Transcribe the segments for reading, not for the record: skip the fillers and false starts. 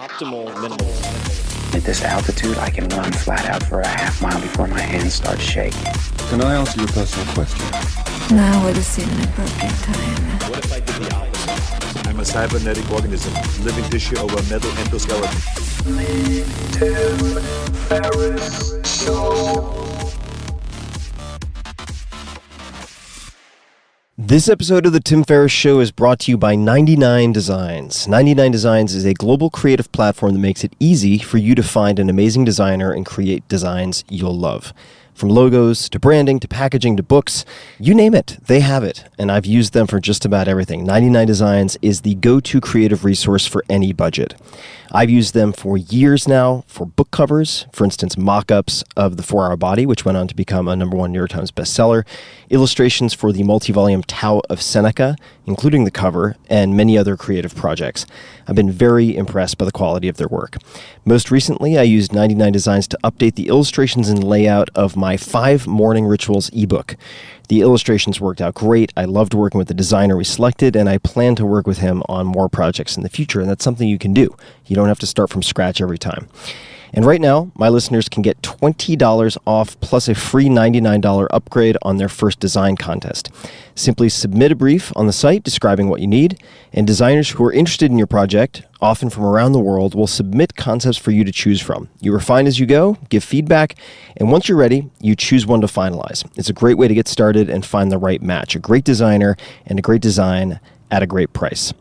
Optimal minimalism. At this altitude, I can run flat out for a half mile before my hands start shaking. Can I ask you a personal question? Now would seem an appropriate time. What if I did the opposite? I'm a cybernetic organism, living tissue over a metal endoskeleton. This episode of The Tim Ferriss Show is brought to you by 99 Designs. 99 Designs is a global creative platform that makes it easy for you to find an amazing designer and create designs you'll love. From logos to branding to packaging to books, you name it, they have it. And I've used them for just about everything. 99 Designs is the go-to creative resource for any budget. I've used them for years now for book covers, for instance, mock-ups of The 4-Hour Body, which went on to become a #1 New York Times bestseller, illustrations for the multi-volume Tao of Seneca, including the cover, and many other creative projects. I've been very impressed by the quality of their work. Most recently, I used 99 Designs to update the illustrations and layout of my 5 Morning Rituals ebook. The illustrations worked out great. I loved working with the designer we selected, and I plan to work with him on more projects in the future, and that's something you can do. You don't have to start from scratch every time. And right now, my listeners can get $20 off plus a free $99 upgrade on their first design contest. Simply submit a brief on the site describing what you need, and designers who are interested in your project, often from around the world, will submit concepts for you to choose from. You refine as you go, give feedback, and once you're ready, you choose one to finalize. It's a great way to get started and find the right match, a great designer and a great design at a great price.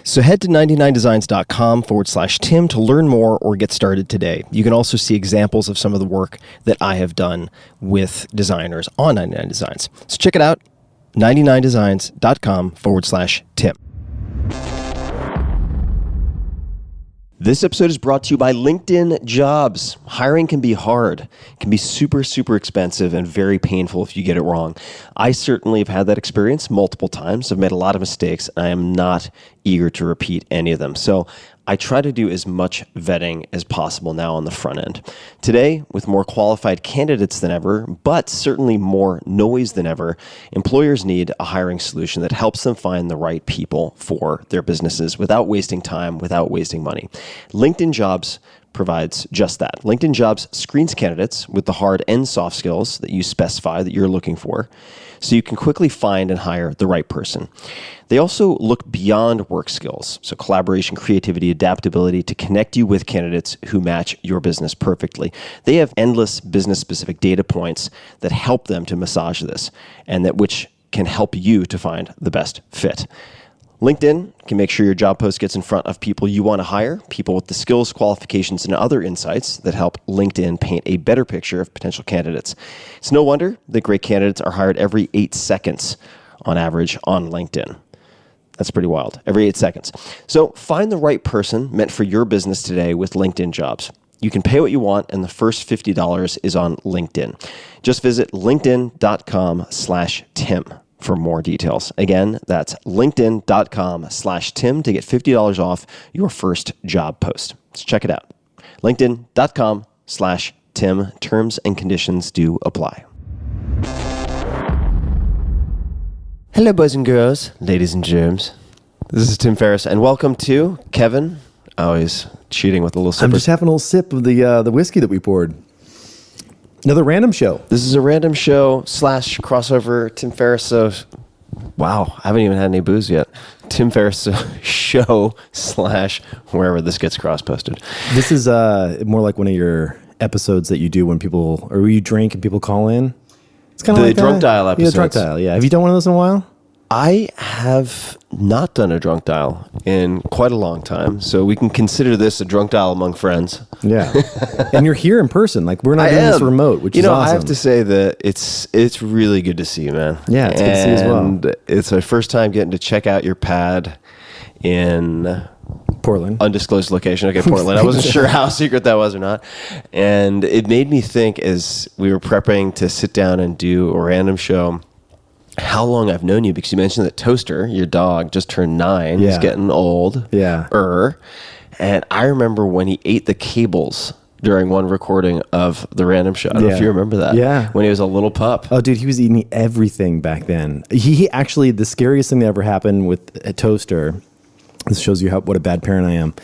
So head to 99designs.com/Tim to learn more or get started today. You can also see examples of some of the work that I have done with designers on 99 Designs. So check it out, 99designs.com/Tim. This episode is brought to you by LinkedIn Jobs. Hiring can be hard. It can be super, super expensive and very painful if you get it wrong. I certainly have had that experience multiple times. I've made a lot of mistakes, and I am not eager to repeat any of them. So I try to do as much vetting as possible now on the front end. Today, with more qualified candidates than ever, but certainly more noise than ever, employers need a hiring solution that helps them find the right people for their businesses without wasting time, without wasting money. LinkedIn Jobs provides just that. LinkedIn Jobs screens candidates with the hard and soft skills that you specify that you're looking for, so you can quickly find and hire the right person. They also look beyond work skills, so collaboration, creativity, adaptability, to connect you with candidates who match your business perfectly. They have endless business-specific data points that help them to massage this, and that which can help you to find the best fit. LinkedIn can make sure your job post gets in front of people you want to hire, people with the skills, qualifications, and other insights that help LinkedIn paint a better picture of potential candidates. It's no wonder that great candidates are hired every 8 seconds on average on LinkedIn. That's pretty wild. Every 8 seconds. So find the right person meant for your business today with LinkedIn Jobs. You can pay what you want, and the first $50 is on LinkedIn. Just visit linkedin.com/Tim. for more details. Again, that's linkedin.com/Tim to get $50 off your first job post. Let's check it out. linkedin.com/Tim. Terms and conditions do apply. Hello, boys and girls, ladies and germs. This is Tim Ferriss, and welcome to Kevin. Always cheating with a little sip. I'm just having a little sip of the whiskey that we poured. Another random show. This is a random show / crossover Tim Ferriss. So, wow, I haven't even had any booze yet. Tim Ferriss show / wherever this gets cross-posted. This is more like one of your episodes that you do when people, or you drink and people call in. It's kind of the like drunk dial episodes. Yeah, drunk dial. Yeah. Have you done one of those in a while? I have not done a drunk dial in quite a long time, so we can consider this a drunk dial among friends. Yeah, and you're here in person. Like, we're not doing this remote, which is awesome. I have to say that it's really good to see you, man. Yeah, it's good to see you as well. And it's my first time getting to check out your pad in Portland. Undisclosed location. Okay, Portland. I wasn't sure how secret that was or not. And it made me think, as we were prepping to sit down and do a random show, how long I've known you, because you mentioned that Toaster, your dog, just turned 9. Yeah. He's getting old. Yeah. And I remember when he ate the cables during one recording of the random show. I don't know if you remember that. Yeah. When he was a little pup. Oh, dude, he was eating everything back then. He actually, the scariest thing that ever happened with a Toaster, this shows you what a bad parent I am.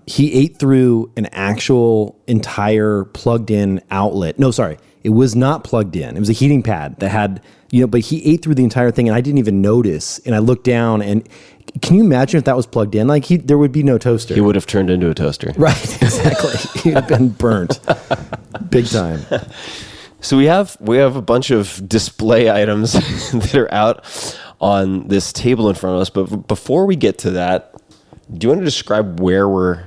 He ate through an actual entire plugged in outlet. No, sorry. It was not plugged in. It was a heating pad that had, but he ate through the entire thing and I didn't even notice. And I looked down and can you imagine if that was plugged in? Like there would be no toaster. He would have turned into a toaster. Right, exactly. He'd have been burnt big time. So we have a bunch of display items that are out on this table in front of us. But before we get to that, do you want to describe where we're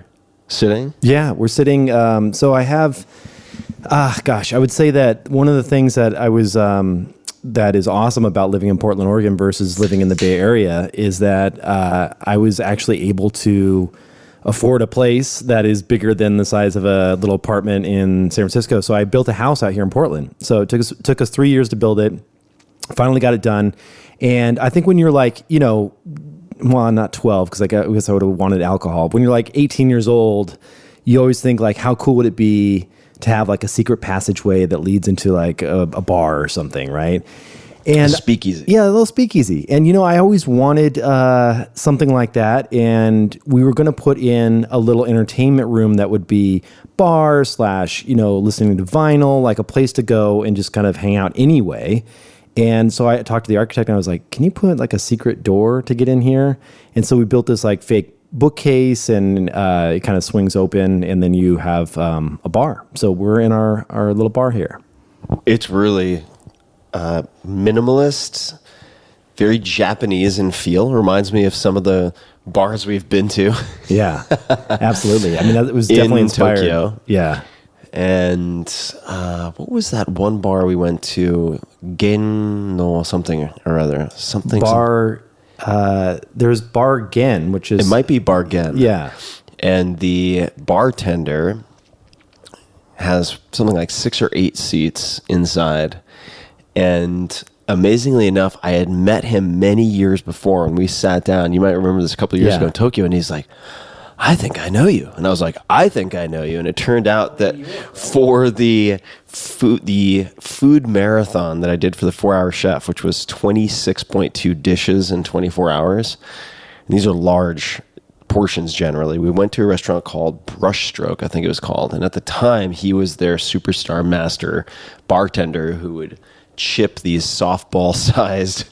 sitting? Yeah, we're sitting. So I have, I would say that one of the things that I was, that is awesome about living in Portland, Oregon versus living in the Bay Area is that I was actually able to afford a place that is bigger than the size of a little apartment in San Francisco. So I built a house out here in Portland. So it took us 3 years to build it. Finally got it done. And I think when you're like, well, not 12, because I guess I would have wanted alcohol. But when you're like 18 years old, you always think like, how cool would it be to have like a secret passageway that leads into like a bar or something, right? And a speakeasy. Yeah, a little speakeasy. And, I always wanted something like that. And we were going to put in a little entertainment room that would be bar / listening to vinyl, like a place to go and just kind of hang out anyway. And so I talked to the architect and I was like, can you put like a secret door to get in here? And so we built this like fake bookcase and it kind of swings open and then you have a bar. So we're in our little bar here. It's really minimalist, very Japanese in feel. Reminds me of some of the bars we've been to. Yeah, absolutely. I mean, that was definitely in inspired. Tokyo. Yeah. And what was that one bar we went to? Gen no something or other. Something. Bar. There's Bar Gen, which is... It might be Bar Gen. Yeah. And the bartender has something like 6 or 8 seats inside. And amazingly enough, I had met him many years before when we sat down. You might remember this a couple of years ago in Tokyo. And he's like, I think I know you. And I was like, I think I know you. And it turned out that for the food marathon that I did for the 4-Hour Chef, which was 26.2 dishes in 24 hours, and these are large portions generally, we went to a restaurant called Brushstroke, I think it was called. And at the time, he was their superstar master bartender who would chip these softball-sized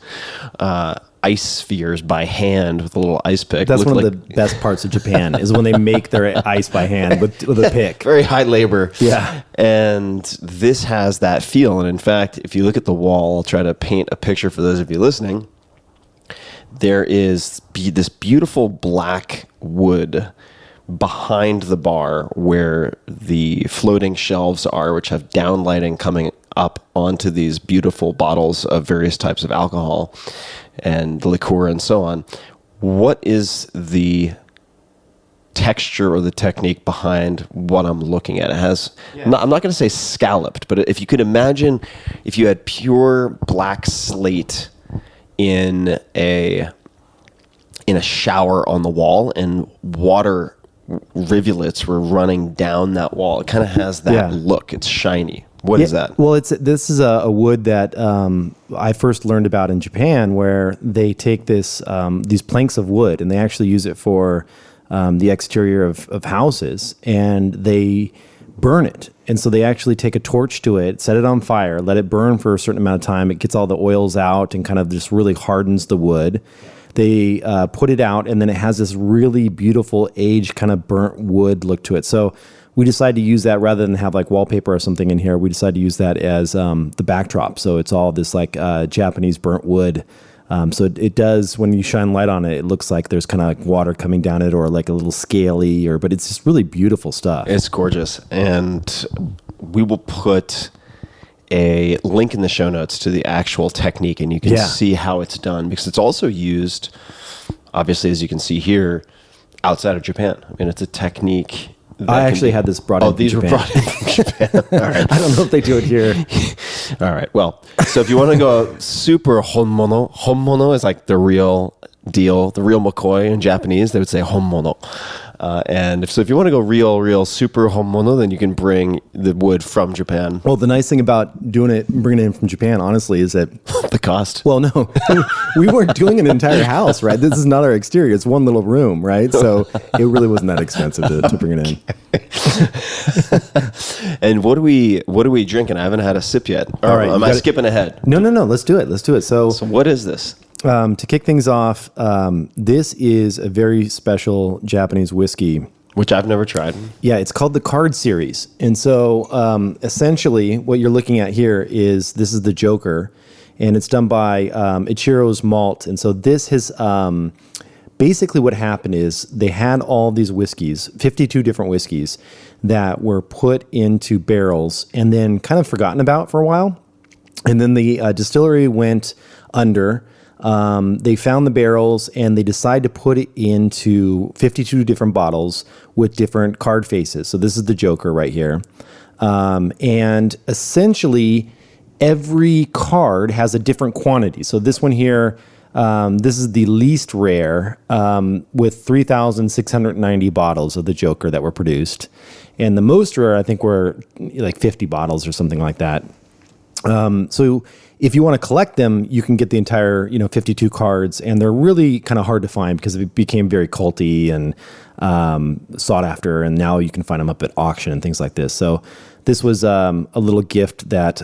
ice spheres by hand with a little ice pick. That's one of the best parts of Japan is when they make their ice by hand with a pick. Very high labor. Yeah. And this has that feel. And in fact, if you look at the wall, I'll try to paint a picture for those of you listening. There is this beautiful black wood behind the bar where the floating shelves are, which have downlighting coming up onto these beautiful bottles of various types of alcohol and liqueur and so on. What is the texture or the technique behind what I'm looking at? It has, I'm not going to say scalloped, but if you could imagine if you had pure black slate in a shower on the wall and water rivulets were running down that wall. It kind of has that look. It's shiny. What is that? Well, this is a wood that I first learned about in Japan, where they take these planks of wood and they actually use it for the exterior of houses, and they burn it. And so they actually take a torch to it, set it on fire, let it burn for a certain amount of time. It gets all the oils out and kind of just really hardens the wood. They put it out, and then it has this really beautiful aged kind of burnt wood look to it. So we decided to use that rather than have like wallpaper or something in here. We decided to use that as the backdrop. So it's all this like Japanese burnt wood. So it does, when you shine light on it, it looks like there's kind of like water coming down it or like a little scaly, but it's just really beautiful stuff. It's gorgeous. And we will put a link in the show notes to the actual technique, and you can see how it's done, because it's also used, obviously, as you can see here, outside of Japan. I mean, it's a technique. I actually had this brought in from these Japan. were brought in from Japan. All right. I don't know if they do it here. All right. Well, so if you want to go super honmono is like the real deal, the real McCoy in Japanese, they would say honmono. And if you want to go real super homono, then you can bring the wood from Japan. Well, the nice thing about doing it, bringing it in from Japan, honestly, is that The cost. well, no, we weren't doing an entire house, right? This is not our exterior; it's one little room, right? So it really wasn't that expensive to bring it in. And what are we drinking? I haven't had a sip yet. Or All right, am I skipping ahead? No. Let's do it. So What is this? to kick things off, this is a very special Japanese whiskey. Which I've never tried. Yeah, it's called the Card Series. And so essentially what you're looking at here is this is the Joker, and it's done by Ichiro's Malt. And so this has basically what happened is they had all these whiskeys, 52 different whiskeys that were put into barrels and then kind of forgotten about for a while. And then the distillery went under. They found the barrels and they decided to put it into 52 different bottles with different card faces. So this is the Joker right here. And essentially every card has a different quantity. So this one here, this is the least rare with 3,690 bottles of the Joker that were produced. And the most rare, I think, were like 50 bottles or something like that. So if you want to collect them, you can get the entire, 52 cards, and they're really kind of hard to find because it became very culty and sought after, and now you can find them up at auction and things like this. So this was a little gift that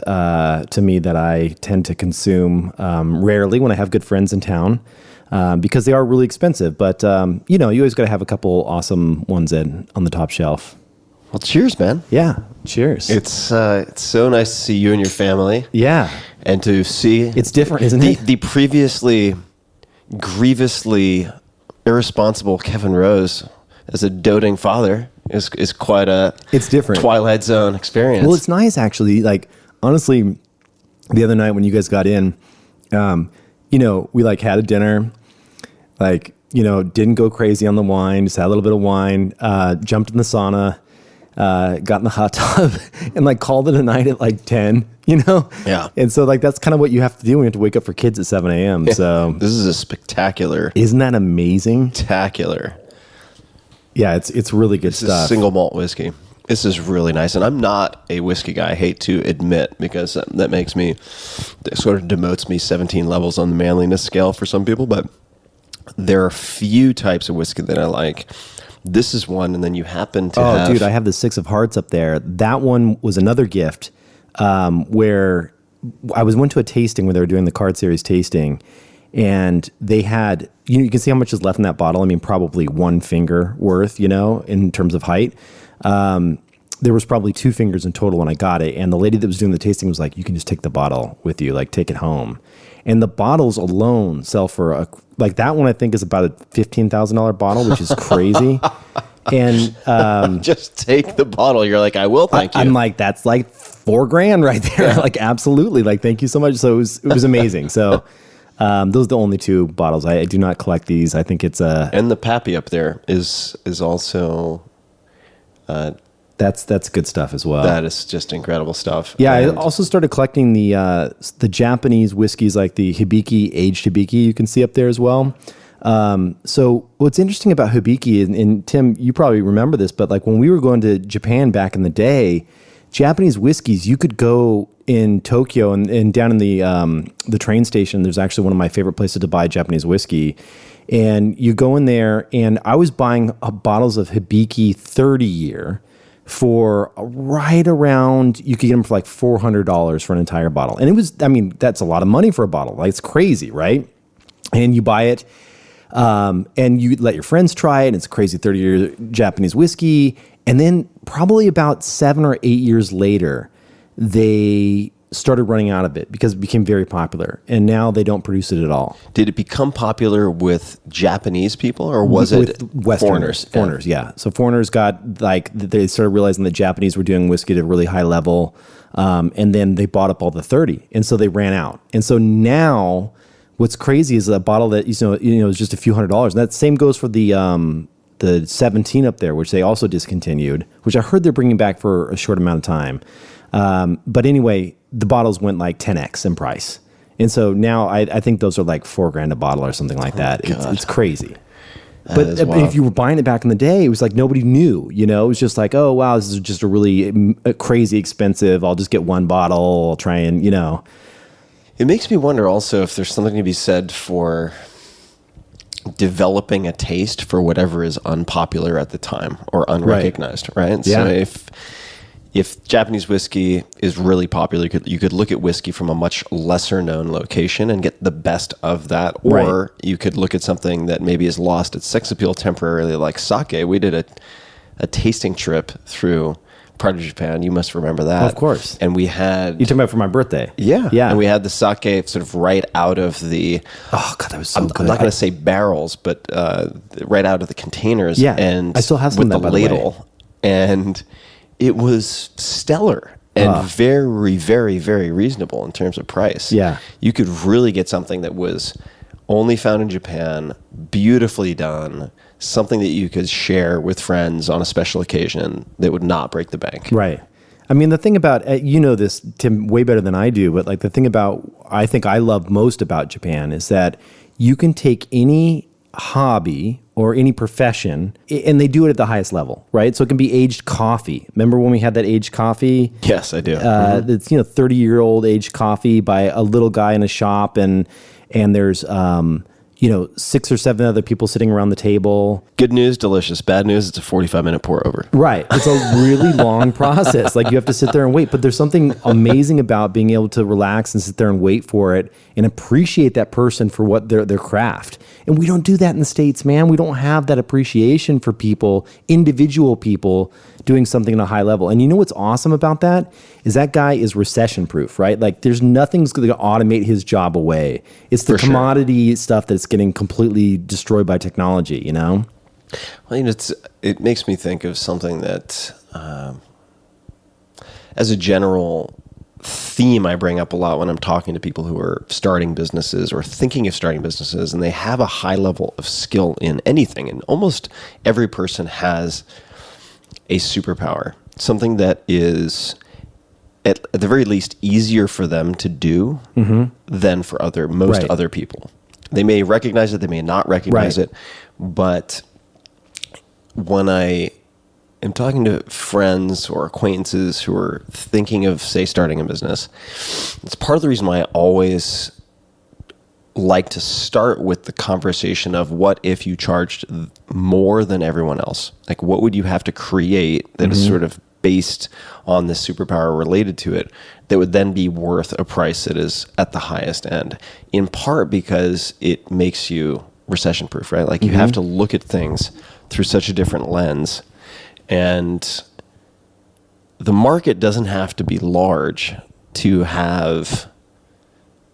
to me that I tend to consume rarely when I have good friends in town because they are really expensive. But you always got to have a couple awesome ones on the top shelf. Well, cheers, man. Yeah, cheers. It's so nice to see you and your family. Yeah. And to see... It's different, isn't it? The previously grievously irresponsible Kevin Rose as a doting father is quite a... It's different. Twilight Zone experience. Well, it's nice, actually. Like, honestly, the other night when you guys got in, we had a dinner, didn't go crazy on the wine, just had a little bit of wine, jumped in the sauna, got in the hot tub and called it a night at 10, Yeah. And so that's kind of what you have to do when you have to wake up for kids at 7 a.m. So this is a spectacular. Isn't that amazing? Spectacular. Yeah, it's really good This stuff. is single malt whiskey. This is really nice. And I'm not a whiskey guy, I hate to admit, because that makes me, that sort of demotes me 17 levels on the manliness scale for some people. But there are few types of whiskey that I like. This is one, and then you happen to have... Oh, dude, I have the Six of Hearts up there. That one was another gift where I went to a tasting where they were doing the Card Series tasting, and they had... You can see how much is left in that bottle. I mean, probably one finger worth, in terms of height. There was probably 2 fingers in total when I got it, and the lady that was doing the tasting was like, you can just take the bottle with you, take it home. And the bottles alone sell for that one I think is about a $15,000 bottle, which is crazy. And just take the bottle. You're like, I will, thank you. I'm like, that's $4,000 right there. Yeah. Absolutely. Thank you so much. So it was amazing. So those are the only 2 bottles. I do not collect these. I think it's and the Pappy up there is also that's good stuff as well. that is just incredible stuff. Yeah, And I also started collecting the Japanese whiskeys, like the Hibiki, aged Hibiki. You can see up there as well. So what's interesting about Hibiki, and Tim, you probably remember this, but when we were going to Japan back in the day, Japanese whiskeys, you could go in Tokyo and down in the train station. There's actually one of my favorite places to buy Japanese whiskey. And you go in there, and I was buying bottles of Hibiki 30 year for right around, you could get them for $400 for an entire bottle. And it was, that's a lot of money for a bottle. It's crazy, right? And you buy it, and you let your friends try it, and it's a crazy 30-year Japanese whiskey. And then probably about 7 or 8 years later, they started running out of it because it became very popular. And now they don't produce it at all. did it become popular with Japanese people, or was it Westerners? Foreigners, yeah. So foreigners got they started realizing that Japanese were doing whiskey at a really high level, and then they bought up all the 30, and so they ran out. And so now, what's crazy is a bottle that is just a few $100s. And that same goes for the 17 up there, which they also discontinued, which I heard they're bringing back for a short amount of time. But anyway, the bottles went 10x in price. And so now I think those are $4,000 a bottle or something like that. It's crazy. But is wild. if you were buying it back in the day, it was like nobody knew, you know, it was just like, oh, wow, this is just a really crazy expensive. I'll just get one bottle. I'll try and, you know. It makes me wonder also if there's something to be said for developing a taste for whatever is unpopular at the time or unrecognized, right? Yeah. So if Japanese whiskey is really popular, you could look at whiskey from a much lesser known location and get the best of that. Or you could look at something that maybe has lost its sex appeal temporarily, like sake. We did a tasting trip through part of Japan. You must remember that. Of course. And we had... You talking about for my birthday? Yeah. Yeah. And we had the sake sort of right out of the... Oh, God, that was so good. I'm not going to say barrels, but right out of the containers. Yeah. And I still have some with of that, the by the way. ladle. And it was stellar and very, very, very reasonable in terms of price. Yeah. You could really get something that was only found in Japan, beautifully done, something that you could share with friends on a special occasion that would not break the bank. Right. I mean, the thing about, you know this, Tim, way better than I do, but like the thing about, I think I love most about Japan is that you can take any hobby or any profession and they do it at the highest level, right? So it can be aged coffee. Remember when we had that aged coffee? Yes, I do. It's, 30-year-old aged coffee by a little guy in a shop and there's, 6 or 7 other people sitting around the table. Good news, delicious. Bad news, it's a 45-minute pour over. Right. It's a really long process. Like you have to sit there and wait. But there's something amazing about being able to relax and sit there and wait for it and appreciate that person for what their craft. And we don't do that in the States, man. We don't have that appreciation for people, individual people doing something at a high level. And you know what's awesome about that is that guy is recession proof, right? Like there's nothing's going to automate his job away. It's the commodity stuff that's getting completely destroyed by technology, you know? Well, it makes me think of something that, as a general theme, I bring up a lot when I'm talking to people who are starting businesses or thinking of starting businesses, and they have a high level of skill in anything. And almost every person has a superpower, something that is at the very least easier for them to do than for most other people. They may recognize it, they may not recognize it, but when I am talking to friends or acquaintances who are thinking of, say, starting a business, it's part of the reason why I always like to start with the conversation of what if you charged more than everyone else? Like, what would you have to create that is sort of based on this superpower related to it that would then be worth a price that is at the highest end? In part because it makes you recession proof, right? Like you have to look at things through such a different lens. And the market doesn't have to be large to have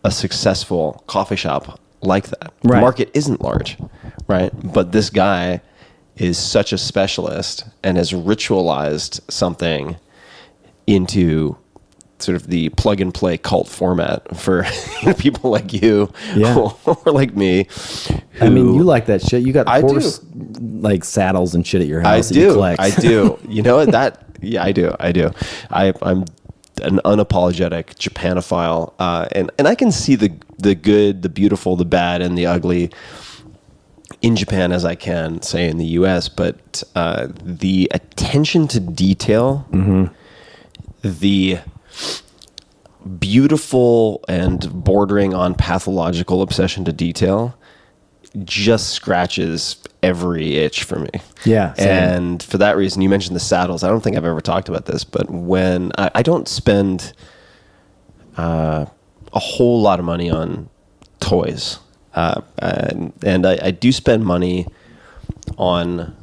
a successful coffee shop like that. Right. The market isn't large, right? But this guy is such a specialist and has ritualized something into sort of the plug and play cult format for people like you or like me. I mean, you like that shit. You got I horse like saddles and shit at your house. I that you do. collect. I do. You know that? Yeah, I do. I'm an unapologetic Japanophile, and I can see the good, the beautiful, the bad, and the ugly in Japan as I can, say, in the U.S. But the attention to detail, the beautiful and bordering on pathological obsession to detail just scratches every itch for me. Yeah. Same. And for that reason, you mentioned the saddles. I don't think I've ever talked about this, but when I don't spend a whole lot of money on toys, and I do spend money on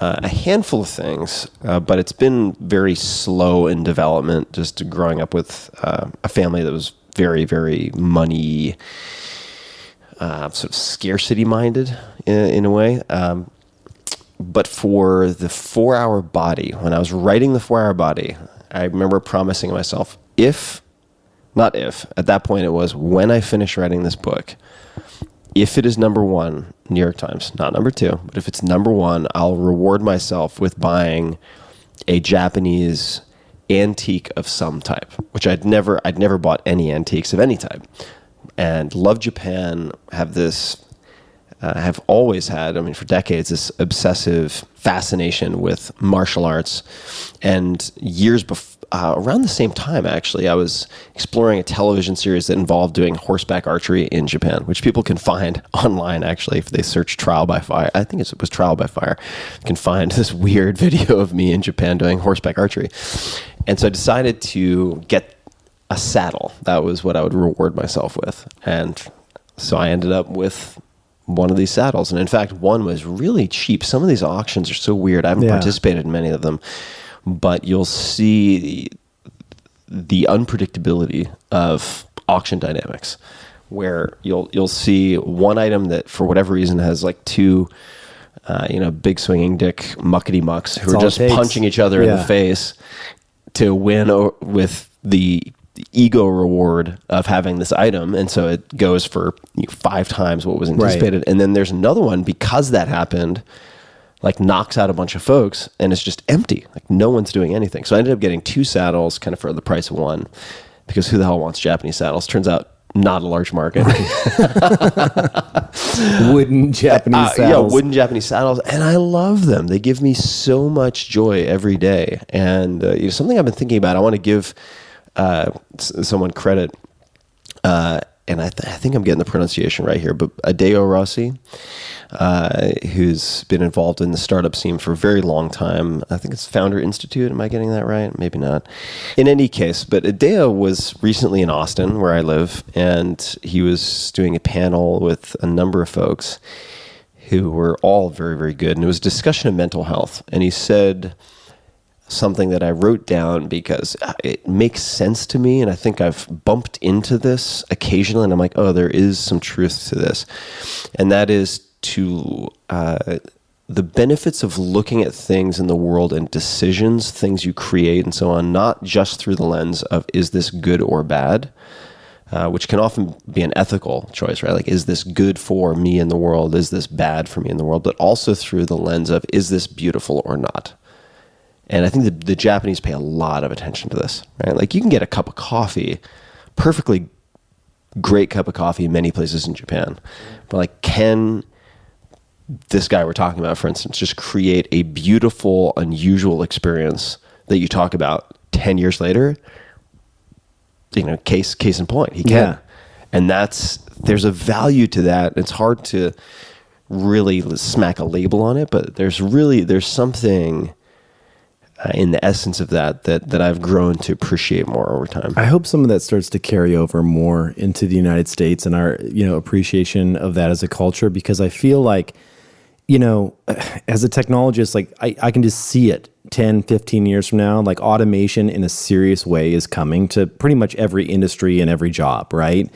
a handful of things, but it's been very slow in development, just growing up with a family that was very, very money, sort of scarcity minded in a way. But for the 4-Hour Body, when I was writing the 4-Hour Body, I remember promising myself, at that point it was when I finish writing this book, if it is number 1, New York Times, not number 2, but if it's number 1, I'll reward myself with buying a Japanese antique of some type, which I'd never bought any antiques of any type. And love Japan, have this have always had, I mean, for decades, this obsessive fascination with martial arts. And years before, around the same time, actually, I was exploring a television series that involved doing horseback archery in Japan, which people can find online, actually, if they search Trial by Fire. I think it was Trial by Fire. You can find this weird video of me in Japan doing horseback archery. And so I decided to get a saddle. That was what I would reward myself with. And so I ended up with one of these saddles. And in fact, one was really cheap. Some of these auctions are so weird. I haven't participated in many of them. But you'll see the unpredictability of auction dynamics, where you'll see one item that for whatever reason has like two, big swinging dick muckety mucks who are just punching each other in the face to win with the ego reward of having this item, and so it goes for 5 times what was anticipated. Right. And then there's another one, because that happened, like knocks out a bunch of folks, and it's just empty. Like no one's doing anything. So I ended up getting 2 saddles kind of for the price of one, because who the hell wants Japanese saddles? Turns out not a large market. Wooden Japanese saddles. Yeah, wooden Japanese saddles. And I love them. They give me so much joy every day. And something I've been thinking about, I want to give someone credit, and I think I'm getting the pronunciation right here, but Adeo Rossi, who's been involved in the startup scene for a very long time. I think it's Founder Institute. Am I getting that right? Maybe not. In any case, but Adeo was recently in Austin, where I live, and he was doing a panel with a number of folks who were all very, very good. And it was a discussion of mental health. And he said something that I wrote down because it makes sense to me, and I think I've bumped into this occasionally, and I'm like, oh, there is some truth to this. And that is to the benefits of looking at things in the world and decisions, things you create and so on, not just through the lens of, is this good or bad? Which can often be an ethical choice, right? Like, is this good for me in the world? Is this bad for me in the world? But also through the lens of, is this beautiful or not? And I think the Japanese pay a lot of attention to this, right? Like, you can get a cup of coffee, perfectly great cup of coffee in many places in Japan. But like, can this guy we're talking about, for instance, just create a beautiful, unusual experience that you talk about 10 years later? Case in point, he can. Yeah. And there's a value to that. It's hard to really smack a label on it, but there's something in the essence of that I've grown to appreciate more over time. I hope some of that starts to carry over more into the United States and our, appreciation of that as a culture, because I feel like, as a technologist, like I can just see it 10, 15 years from now, like automation in a serious way is coming to pretty much every industry and every job, right?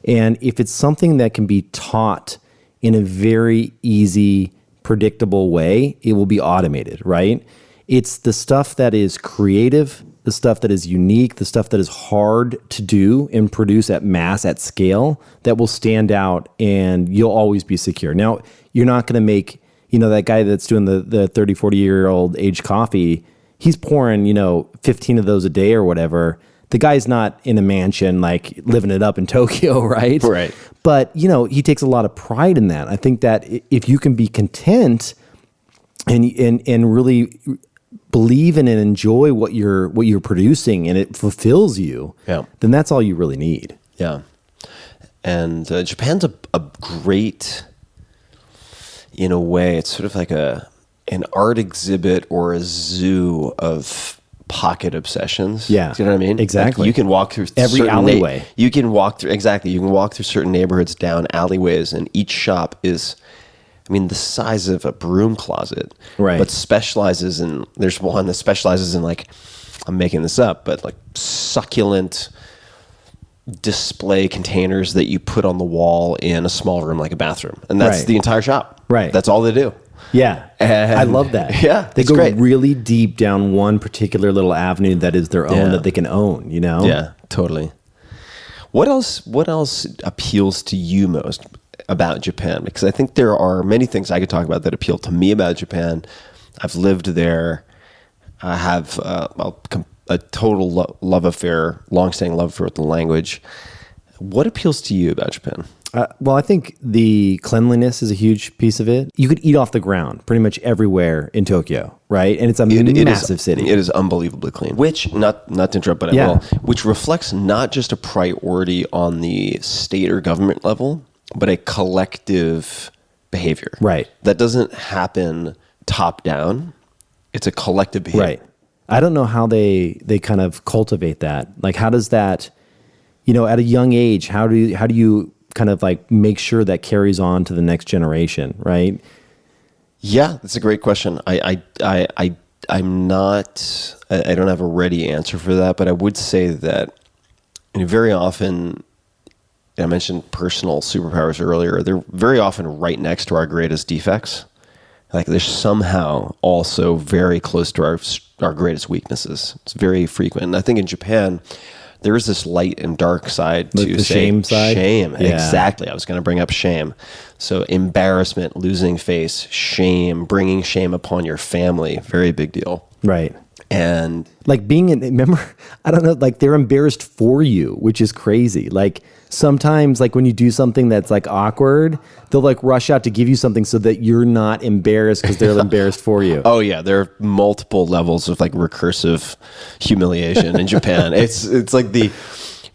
And if it's something that can be taught in a very easy, predictable way, it will be automated, right? It's the stuff that is creative, the stuff that is unique, the stuff that is hard to do and produce at mass, at scale, that will stand out, and you'll always be secure. Now, you're not going to make, that guy that's doing the 30, 40-year-old aged coffee, he's pouring, 15 of those a day or whatever. The guy's not in a mansion, like living it up in Tokyo, right? Right. But, he takes a lot of pride in that. I think that if you can be content and really believe in and enjoy what you're producing, and it fulfills you, then that's all you really need. Yeah. And Japan's a great, in a way, it's sort of like an art exhibit or a zoo of pocket obsessions. Yeah. Do you know what I mean? Exactly. Like, you can walk through every alleyway. You can walk through certain neighborhoods down alleyways, and each shop is, the size of a broom closet, right? But specializes in, there's one that specializes in, like, I'm making this up, but like succulent display containers that you put on the wall in a small room like a bathroom. And that's the entire shop. Right. That's all they do. Yeah. And I love that. Yeah. They go great. really deep down one particular little avenue that is their own, that they can own, Yeah, totally. What else appeals to you most about Japan? Because I think there are many things I could talk about that appeal to me about Japan. I've lived there. I have a total love affair, long-standing love affair with the language. What appeals to you about Japan? Well, I think the cleanliness is a huge piece of it. You could eat off the ground pretty much everywhere in Tokyo, right? And it's a massive city. It is unbelievably clean. Which, not to interrupt, but Yeah. I will, which reflects not just a priority on the state or government level, but a collective behavior. Right. That doesn't happen top down. It's a collective behavior. Right. I don't know how they kind of cultivate that. Like, how does that, at a young age, how do you kind of like make sure that carries on to the next generation, right? Yeah, that's a great question. I'm not, I don't have a ready answer for that, but I would say that very often, I mentioned personal superpowers earlier, they're very often right next to our greatest defects. Like they're somehow also very close to our greatest weaknesses. It's very frequent. And I think in Japan, there is this light and dark side to the shame side? Shame, Yeah. exactly. I was going to bring up shame. So embarrassment, losing face, shame, bringing shame upon your family, very big deal. Right. And Like remember, I don't know, like they're embarrassed for you, which is crazy. Like sometimes like when you do something that's like awkward, they'll like rush out to give you something so that you're not embarrassed because they're embarrassed for you. oh yeah, there are multiple levels of like recursive humiliation in Japan. It's like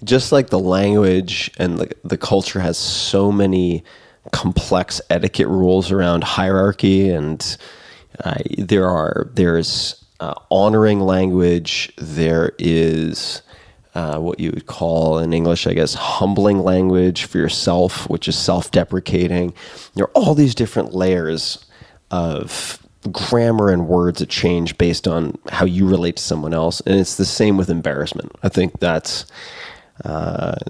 just like the language and the culture has so many complex etiquette rules around hierarchy, and there's honoring language. There is what you would call in English, I guess, humbling language for yourself, which is self-deprecating. There are all these different layers of grammar and words that change based on how you relate to someone else. And it's the same with embarrassment. I think that's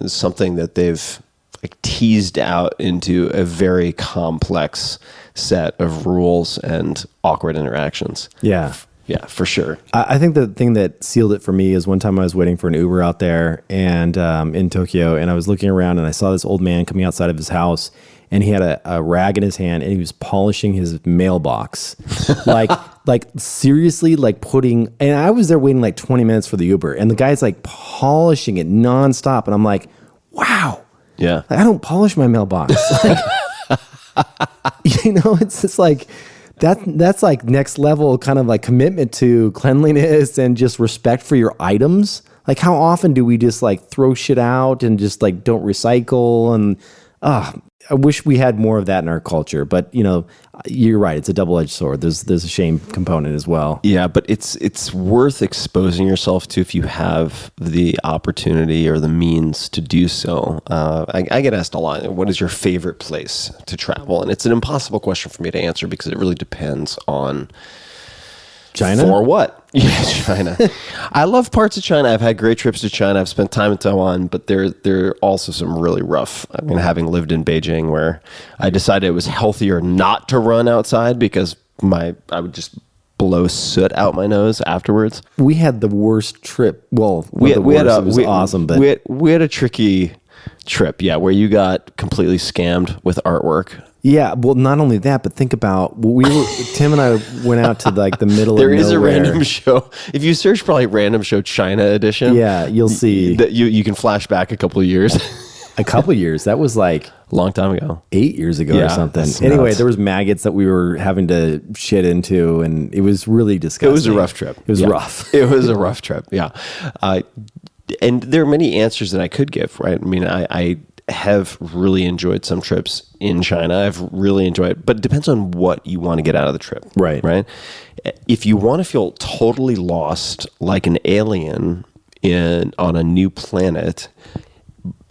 something that they've like teased out into a very complex set of rules and awkward interactions. Yeah. Yeah, for sure. I think the thing that sealed it for me is one time I was waiting for an Uber out there and in Tokyo, and I was looking around and I saw this old man coming outside of his house, and he had a rag in his hand and he was polishing his mailbox. like seriously, like putting, and I was there waiting like 20 minutes for the Uber, and the guy's like polishing it nonstop. And I'm like, wow. Yeah. Like, I don't polish my mailbox. Like, it's just like, that's like next level kind of like commitment to cleanliness and just respect for your items. Like how often do we just like throw shit out and just like don't recycle? And I wish we had more of that in our culture, but you're right. It's a double-edged sword. There's a shame component as well. Yeah, but it's worth exposing yourself to if you have the opportunity or the means to do so. I get asked a lot, what is your favorite place to travel? And it's an impossible question for me to answer because it really depends on China? For what? Yeah, China. I love parts of China. I've had great trips to China. I've spent time in Taiwan, but there are also some really rough. I mean, having lived in Beijing, where I decided it was healthier not to run outside because I would just blow soot out my nose afterwards. We had the worst trip. Well, it was awesome, but we had a tricky trip. Yeah, where you got completely scammed with artwork. Yeah, well, not only that, but think about Tim and I went out to like the middle of nowhere. There is a random show. If you search probably random show China edition, yeah, you'll see that you can flash back a couple of years. A couple of years. That was like a long time ago, 8 years ago or something. Anyway, there was maggots that we were having to shit into, and it was really disgusting. It was a rough trip. It was rough. It was a rough trip. Yeah, and there are many answers that I could give. Right? I mean, I have really enjoyed some trips in China. I've really enjoyed, but it depends on what you want to get out of the trip. Right. Right. If you want to feel totally lost, like an alien on a new planet,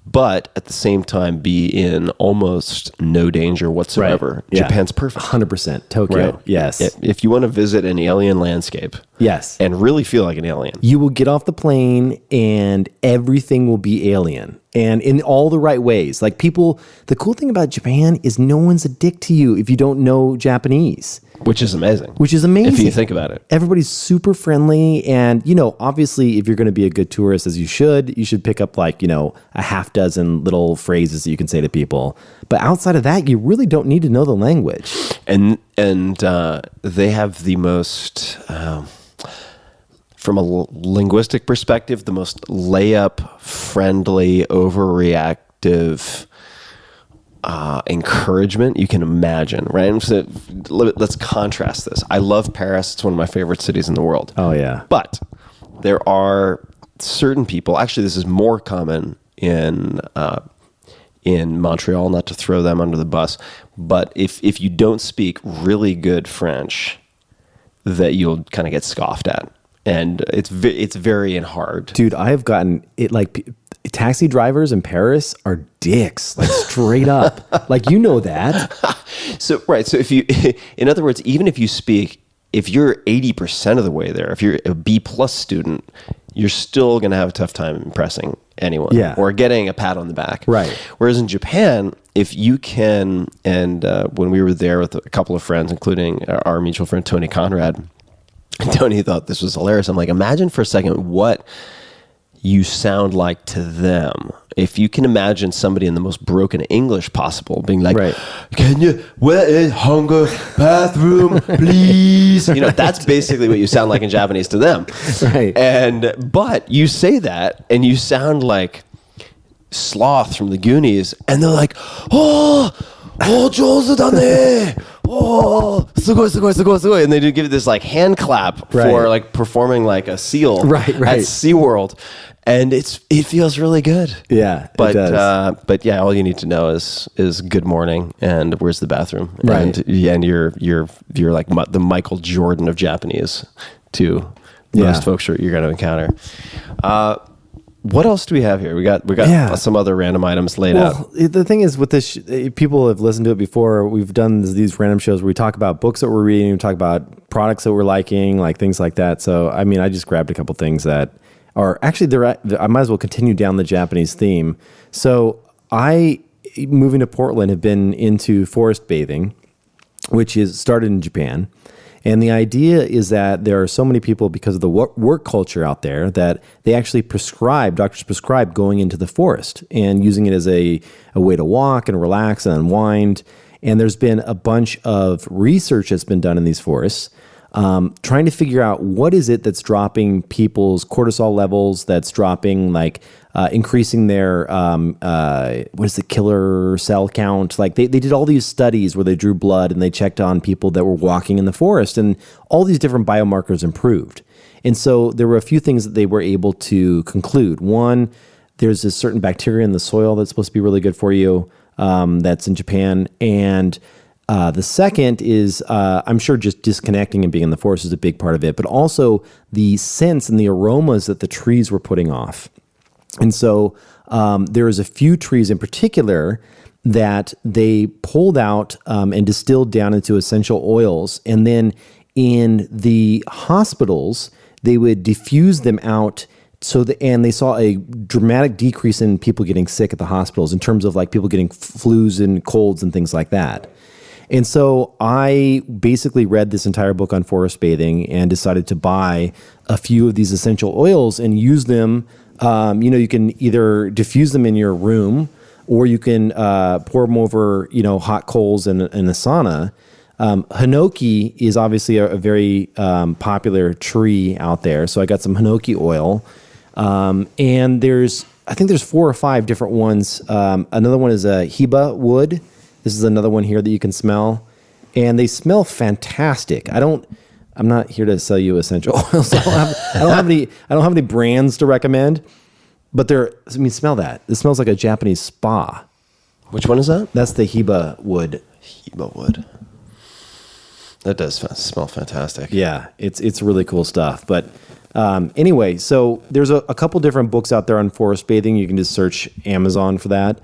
but at the same time be in almost no danger whatsoever, Right. Yeah. Japan's perfect. 100%. Tokyo. Right. Yes. If you want to visit an alien landscape, yes, and really feel like an alien, you will get off the plane and everything will be alien, and in all the right ways. Like people, the cool thing about Japan is no one's a dick to you if you don't know Japanese. which is amazing. Which is amazing. If you think about it. Everybody's super friendly. And, obviously, if you're going to be a good tourist, as you should pick up like, a half dozen little phrases that you can say to people. But outside of that, you really don't need to know the language. And they have the most, from a linguistic perspective, the most layup, friendly, overreactive encouragement you can imagine, right? So let's contrast this. I love Paris. It's one of my favorite cities in the world. Oh, yeah. But there are certain people, actually this is more common in Montreal, not to throw them under the bus, but if you don't speak really good French, that you'll kind of get scoffed at. And it's very hard. Dude, I have gotten it like taxi drivers in Paris are dicks, like straight up. Like, you know that. So, right. So if you, in other words, even if you speak, if you're 80% of the way there, if you're a B+ student, you're still going to have a tough time impressing anyone or getting a pat on the back. Right. Whereas in Japan, if you can, and when we were there with a couple of friends, including our mutual friend, Tony Conrad, Tony thought this was hilarious. I'm like, imagine for a second what you sound like to them. If you can imagine somebody in the most broken English possible being like, can you, where is hunger bathroom, please? You know, that's basically what you sound like in Japanese to them. Right. But you say that and you sound like Sloth from the Goonies, and they're like, oh, 上手だね. Oh, すごい, すごい, すごい, すごい. And they do give it this like hand clap for like performing like a seal at SeaWorld. And it feels really good. Yeah, but it does. But yeah, all you need to know is good morning and where's the bathroom. Right. And you're like the Michael Jordan of Japanese to most folks you're going to encounter. What else do we have here? We got some other random items laid out. The thing is with this, people have listened to it before. We've done these random shows where we talk about books that we're reading, we talk about products that we're liking, like things like that. So, I mean, I just grabbed a couple things that are actually, I might as well continue down the Japanese theme. So I, moving to Portland, have been into forest bathing, which is started in Japan. And the idea is that there are so many people, because of the work culture out there, that they actually doctors prescribe going into the forest and using it as a way to walk and relax and unwind. And there's been a bunch of research that's been done in these forests, trying to figure out what is it that's dropping people's cortisol levels, that's dropping increasing their, what is the killer cell count? Like they did all these studies where they drew blood and they checked on people that were walking in the forest, and all these different biomarkers improved. And so there were a few things that they were able to conclude. One, there's a certain bacteria in the soil that's supposed to be really good for you, that's in Japan. And the second is, I'm sure just disconnecting and being in the forest is a big part of it, but also the scents and the aromas that the trees were putting off. And so there is a few trees in particular that they pulled out and distilled down into essential oils. And then in the hospitals, they would diffuse them out. And they saw a dramatic decrease in people getting sick at the hospitals in terms of like people getting flus and colds and things like that. And so I basically read this entire book on forest bathing and decided to buy a few of these essential oils and use them. You can either diffuse them in your room, or you can pour them over, hot coals in a sauna. Hinoki is obviously a very popular tree out there. So I got some hinoki oil. And I think there's 4 or 5 different ones. Another one is a hiba wood. This is another one here that you can smell, and they smell fantastic. I'm not here to sell you essential oils. I don't have any brands to recommend, but smell that. This smells like a Japanese spa. Which one is that? That's the hiba wood. Hiba wood. That does smell fantastic. Yeah, it's really cool stuff. But anyway, so there's a couple different books out there on forest bathing. You can just search Amazon for that.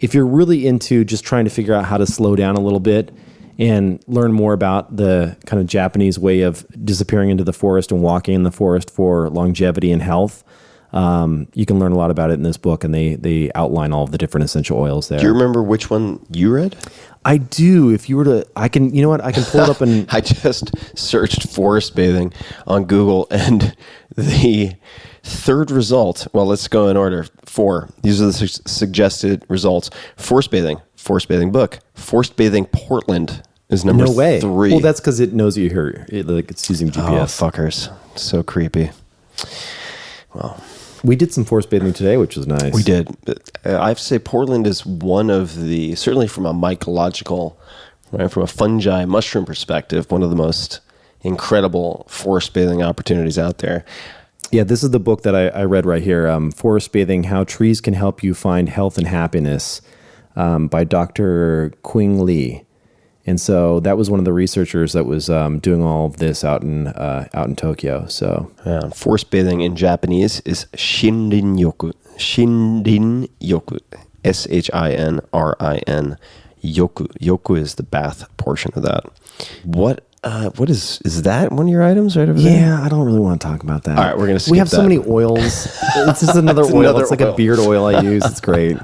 If you're really into just trying to figure out how to slow down a little bit and learn more about the kind of Japanese way of disappearing into the forest and walking in the forest for longevity and health, you can learn a lot about it in this book, and they outline all of the different essential oils there. Do you remember which one you read? I do. If you were to, I can pull it up and... I just searched forest bathing on Google, and the third result, well, let's go in order. 4. These are the suggested results. Forest bathing book. Forest bathing Portland is number 3. Well, that's because it knows you're here. It's using GPS. Oh, fuckers. So creepy. Well, We did some forest bathing today, which was nice. We did. I have to say Portland is one of the, certainly from a mycological, right, from a fungi mushroom perspective, one of the most incredible forest bathing opportunities out there. Yeah, this is the book that I read right here, Forest Bathing, How Trees Can Help You Find Health and Happiness, by Dr. Qing Li. And so that was one of the researchers that was doing all of this out in Tokyo. So forest bathing in Japanese is Shinrin-yoku. Shinrin-yoku. Shinrin. Yoku. Yoku is the bath portion of that. What is that one of your items right over there? Yeah, I don't really want to talk about that. All right, we're gonna skip We have so that. many oils. It's just another It's oil. another It's like oil. a beard oil I use. It's great.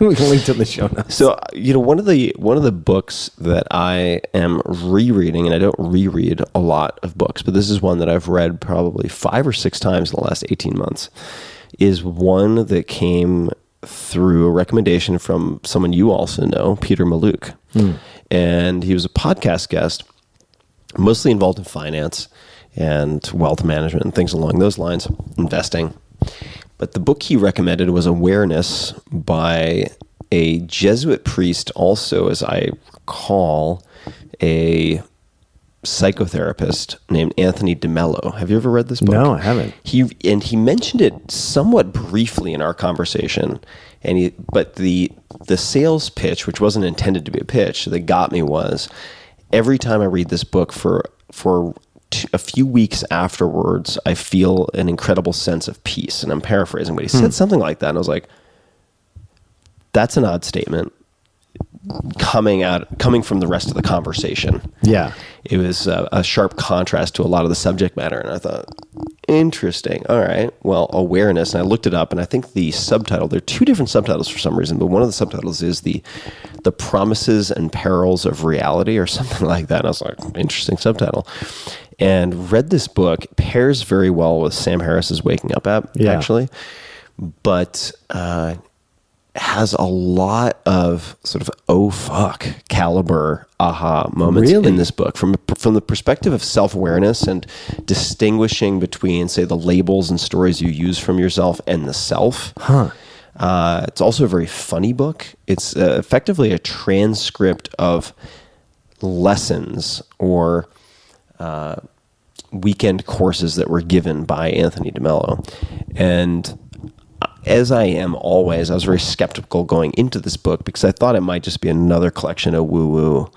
We can link to it in the show notes. So, one of the books that I am rereading, and I don't reread a lot of books, but this is one that I've read probably 5 or 6 times in the last 18 months, is one that came through a recommendation from someone you also know, Peter Maluk. And he was a podcast guest, mostly involved in finance and wealth management and things along those lines, investing. But the book he recommended was Awareness by a Jesuit priest, also, as I recall, a psychotherapist named Anthony DeMello. Have you ever read this book? No, I haven't. He mentioned it somewhat briefly in our conversation, but the sales pitch, which wasn't intended to be a pitch, that got me was, every time I read this book for a few weeks afterwards, I feel an incredible sense of peace. And I'm paraphrasing, but he said something like that, and I was like, that's an odd statement coming from the rest of the conversation. Yeah. It was a sharp contrast to a lot of the subject matter, and I thought, interesting. All right, well, awareness. And I looked it up, and I think the subtitle, there are 2 different subtitles for some reason, but one of the subtitles is the promises and perils of reality, or something like that. And I was like, interesting subtitle. And read this book. It pairs very well with Sam Harris's Waking Up app, actually, but has a lot of sort of oh fuck caliber aha moments in this book from the perspective of self-awareness and distinguishing between, say, the labels and stories you use from yourself and the self. It's also a very funny book. It's effectively a transcript of lessons or weekend courses that were given by Anthony DeMello. And as I am always, I was very skeptical going into this book because I thought it might just be another collection of woo-woo,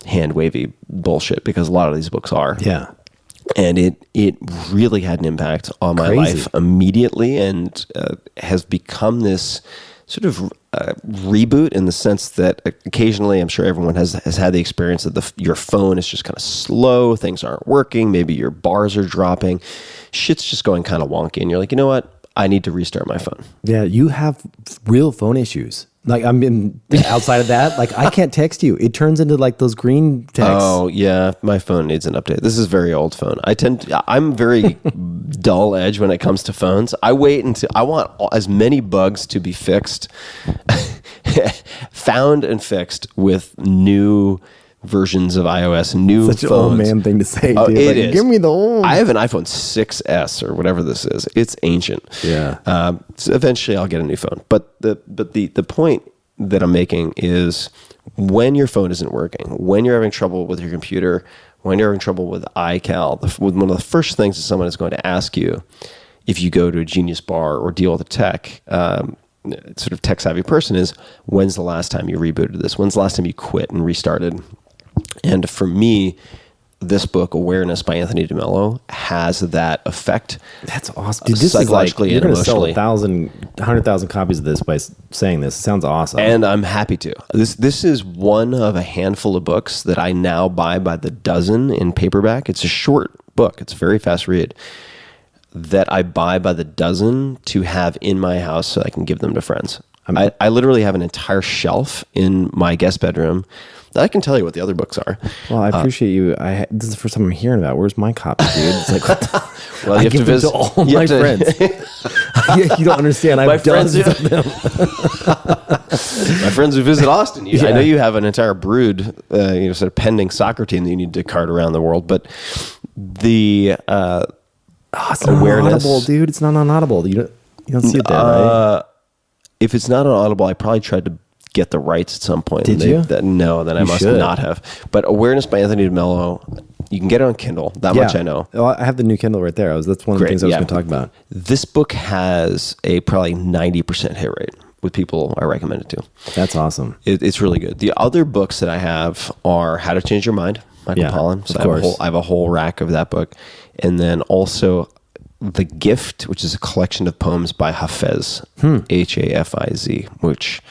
hand-wavy bullshit, because a lot of these books are. Yeah. And it really had an impact on my life immediately, and has become this sort of reboot, in the sense that occasionally, I'm sure everyone has had the experience that your phone is just kind of slow, things aren't working, maybe your bars are dropping, shit's just going kind of wonky, and you're like, you know what? I need to restart my phone. Yeah, you have real phone issues. Like, outside of that, like, I can't text you. It turns into like those green texts. Oh yeah, my phone needs an update. This is a very old phone. I'm very dull edge when it comes to phones. I want as many bugs to be fixed, found and fixed with new versions of iOS, new Such phones. an old man thing to say, dude. It Like, is. give me the old. I have an iPhone 6S or whatever this is. It's ancient. Yeah. So eventually I'll get a new phone. But the point that I'm making is, when your phone isn't working, when you're having trouble with your computer, when you're having trouble with iCal, one of the first things that someone is going to ask you, if you go to a Genius Bar or deal with a tech, sort of tech savvy person, is, when's the last time you rebooted this? When's the last time you quit and restarted? And for me, this book, Awareness by Anthony DeMello, has that effect. That's awesome. Dude, this psychologically is like, you're and going to sell emotionally. 100,000 copies of this by saying this. It sounds awesome. And I'm happy to. This is one of a handful of books that I now buy by the dozen in paperback. It's a short book. It's a very fast read, that I buy by the dozen to have in my house so I can give them to friends. I literally have an entire shelf in my guest bedroom that I can tell you what the other books are. Well, I appreciate you. This is the first time I'm hearing about it. Where's my copy, dude? It's like, what the? Well, I you have give to them visit to all you my have to- friends. You don't understand. I My have friends, dozens of them. my friends who visit Austin. I know you have an entire brood, sort of pending soccer team that you need to cart around the world. But the Oh, it's not awareness. on Audible, dude. It's not on Audible. You don't see it there, right? If it's not on Audible, I probably tried to get the rights at some point. Did you? No, then I must should. not have. But Awareness by Anthony DeMello, you can get it on Kindle. That much I know. Well, I have the new Kindle right there. That's one of the things I was going to talk about. This book has a probably 90% hit rate with people I recommend it to. That's awesome. It's really good. The other books that I have are How to Change Your Mind, Michael Pollan. So of course. I have a whole rack of that book. And then also The Gift, which is a collection of poems by Hafez, Hafiz, which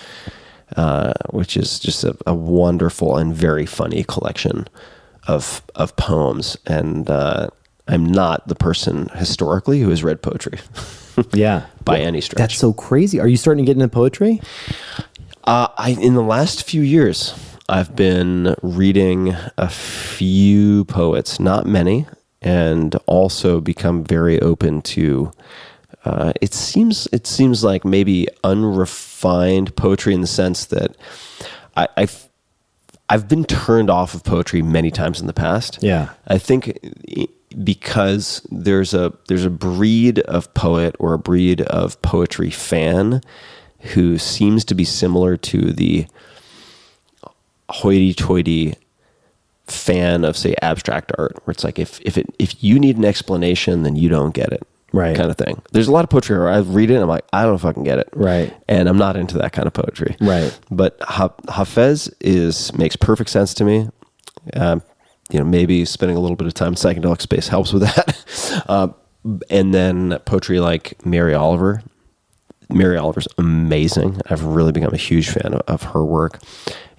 is just a wonderful and very funny collection of poems. And I'm not the person historically who has read poetry. By any stretch. That's so crazy. Are you starting to get into poetry? In the last few years, I've been reading a few poets, not many, and also become very open to. It seems like maybe unrefined poetry in the sense that I've been turned off of poetry many times in the past. Yeah, I think because there's a breed of poet or a breed of poetry fan who seems to be similar to the hoity-toity fan of, say, abstract art, where it's like if you need an explanation, then you don't get it, right? Kind of thing. There's a lot of poetry where I read it and I'm like, I don't fucking get it, right? And I'm not into that kind of poetry, right? But Hafez makes perfect sense to me. Maybe spending a little bit of time in psychedelic space helps with that. And then poetry like Mary Oliver. Mary Oliver's amazing. I've really become a huge fan of her work.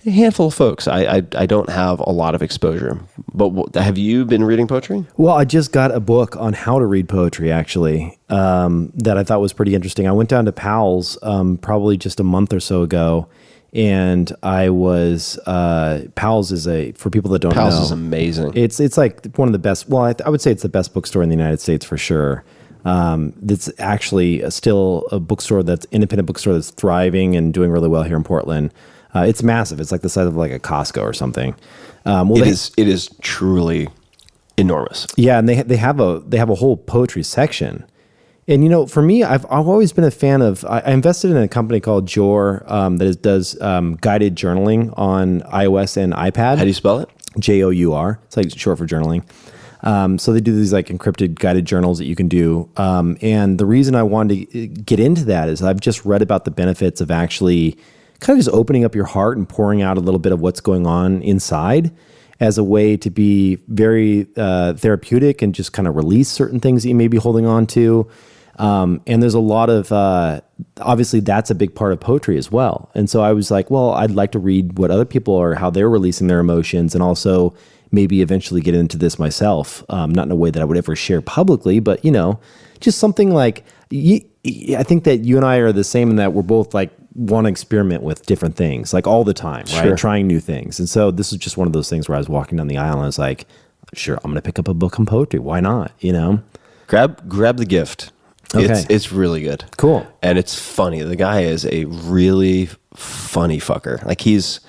A handful of folks. I don't have a lot of exposure. But have you been reading poetry? Well, I just got a book on how to read poetry, actually, that I thought was pretty interesting. I went down to Powell's probably just a month or so ago, and I was Powell's is for people that don't know. Powell's is amazing. It's like one of the best. Well, I would say it's the best bookstore in the United States for sure. It's actually still a bookstore independent bookstore that's thriving and doing really well here in Portland. It's massive. It's like the size of like a Costco or something. It is truly enormous. Yeah, and they have a whole poetry section. And for me, I've always been a fan of. I invested in a company called Jor that does guided journaling on iOS and iPad. How do you spell it? JOUR. It's like short for journaling. So they do these like encrypted guided journals that you can do. And the reason I wanted to get into that is I've just read about the benefits of actually kind of just opening up your heart and pouring out a little bit of what's going on inside as a way to be very therapeutic and just kind of release certain things that you may be holding on to. And there's a lot of, obviously that's a big part of poetry as well. And so I was like, well, I'd like to read what other people are, how they're releasing their emotions, and also maybe eventually get into this myself. Not in a way that I would ever share publicly, but just something like, I think that you and I are the same in that we're both like, want to experiment with different things like all the time, right? Sure. Trying new things. And so this is just one of those things where I was walking down the aisle and I was like, sure, I'm going to pick up a book on poetry. Why not? Grab The Gift. Okay. It's really good. Cool. And it's funny. The guy is a really funny fucker. Like he's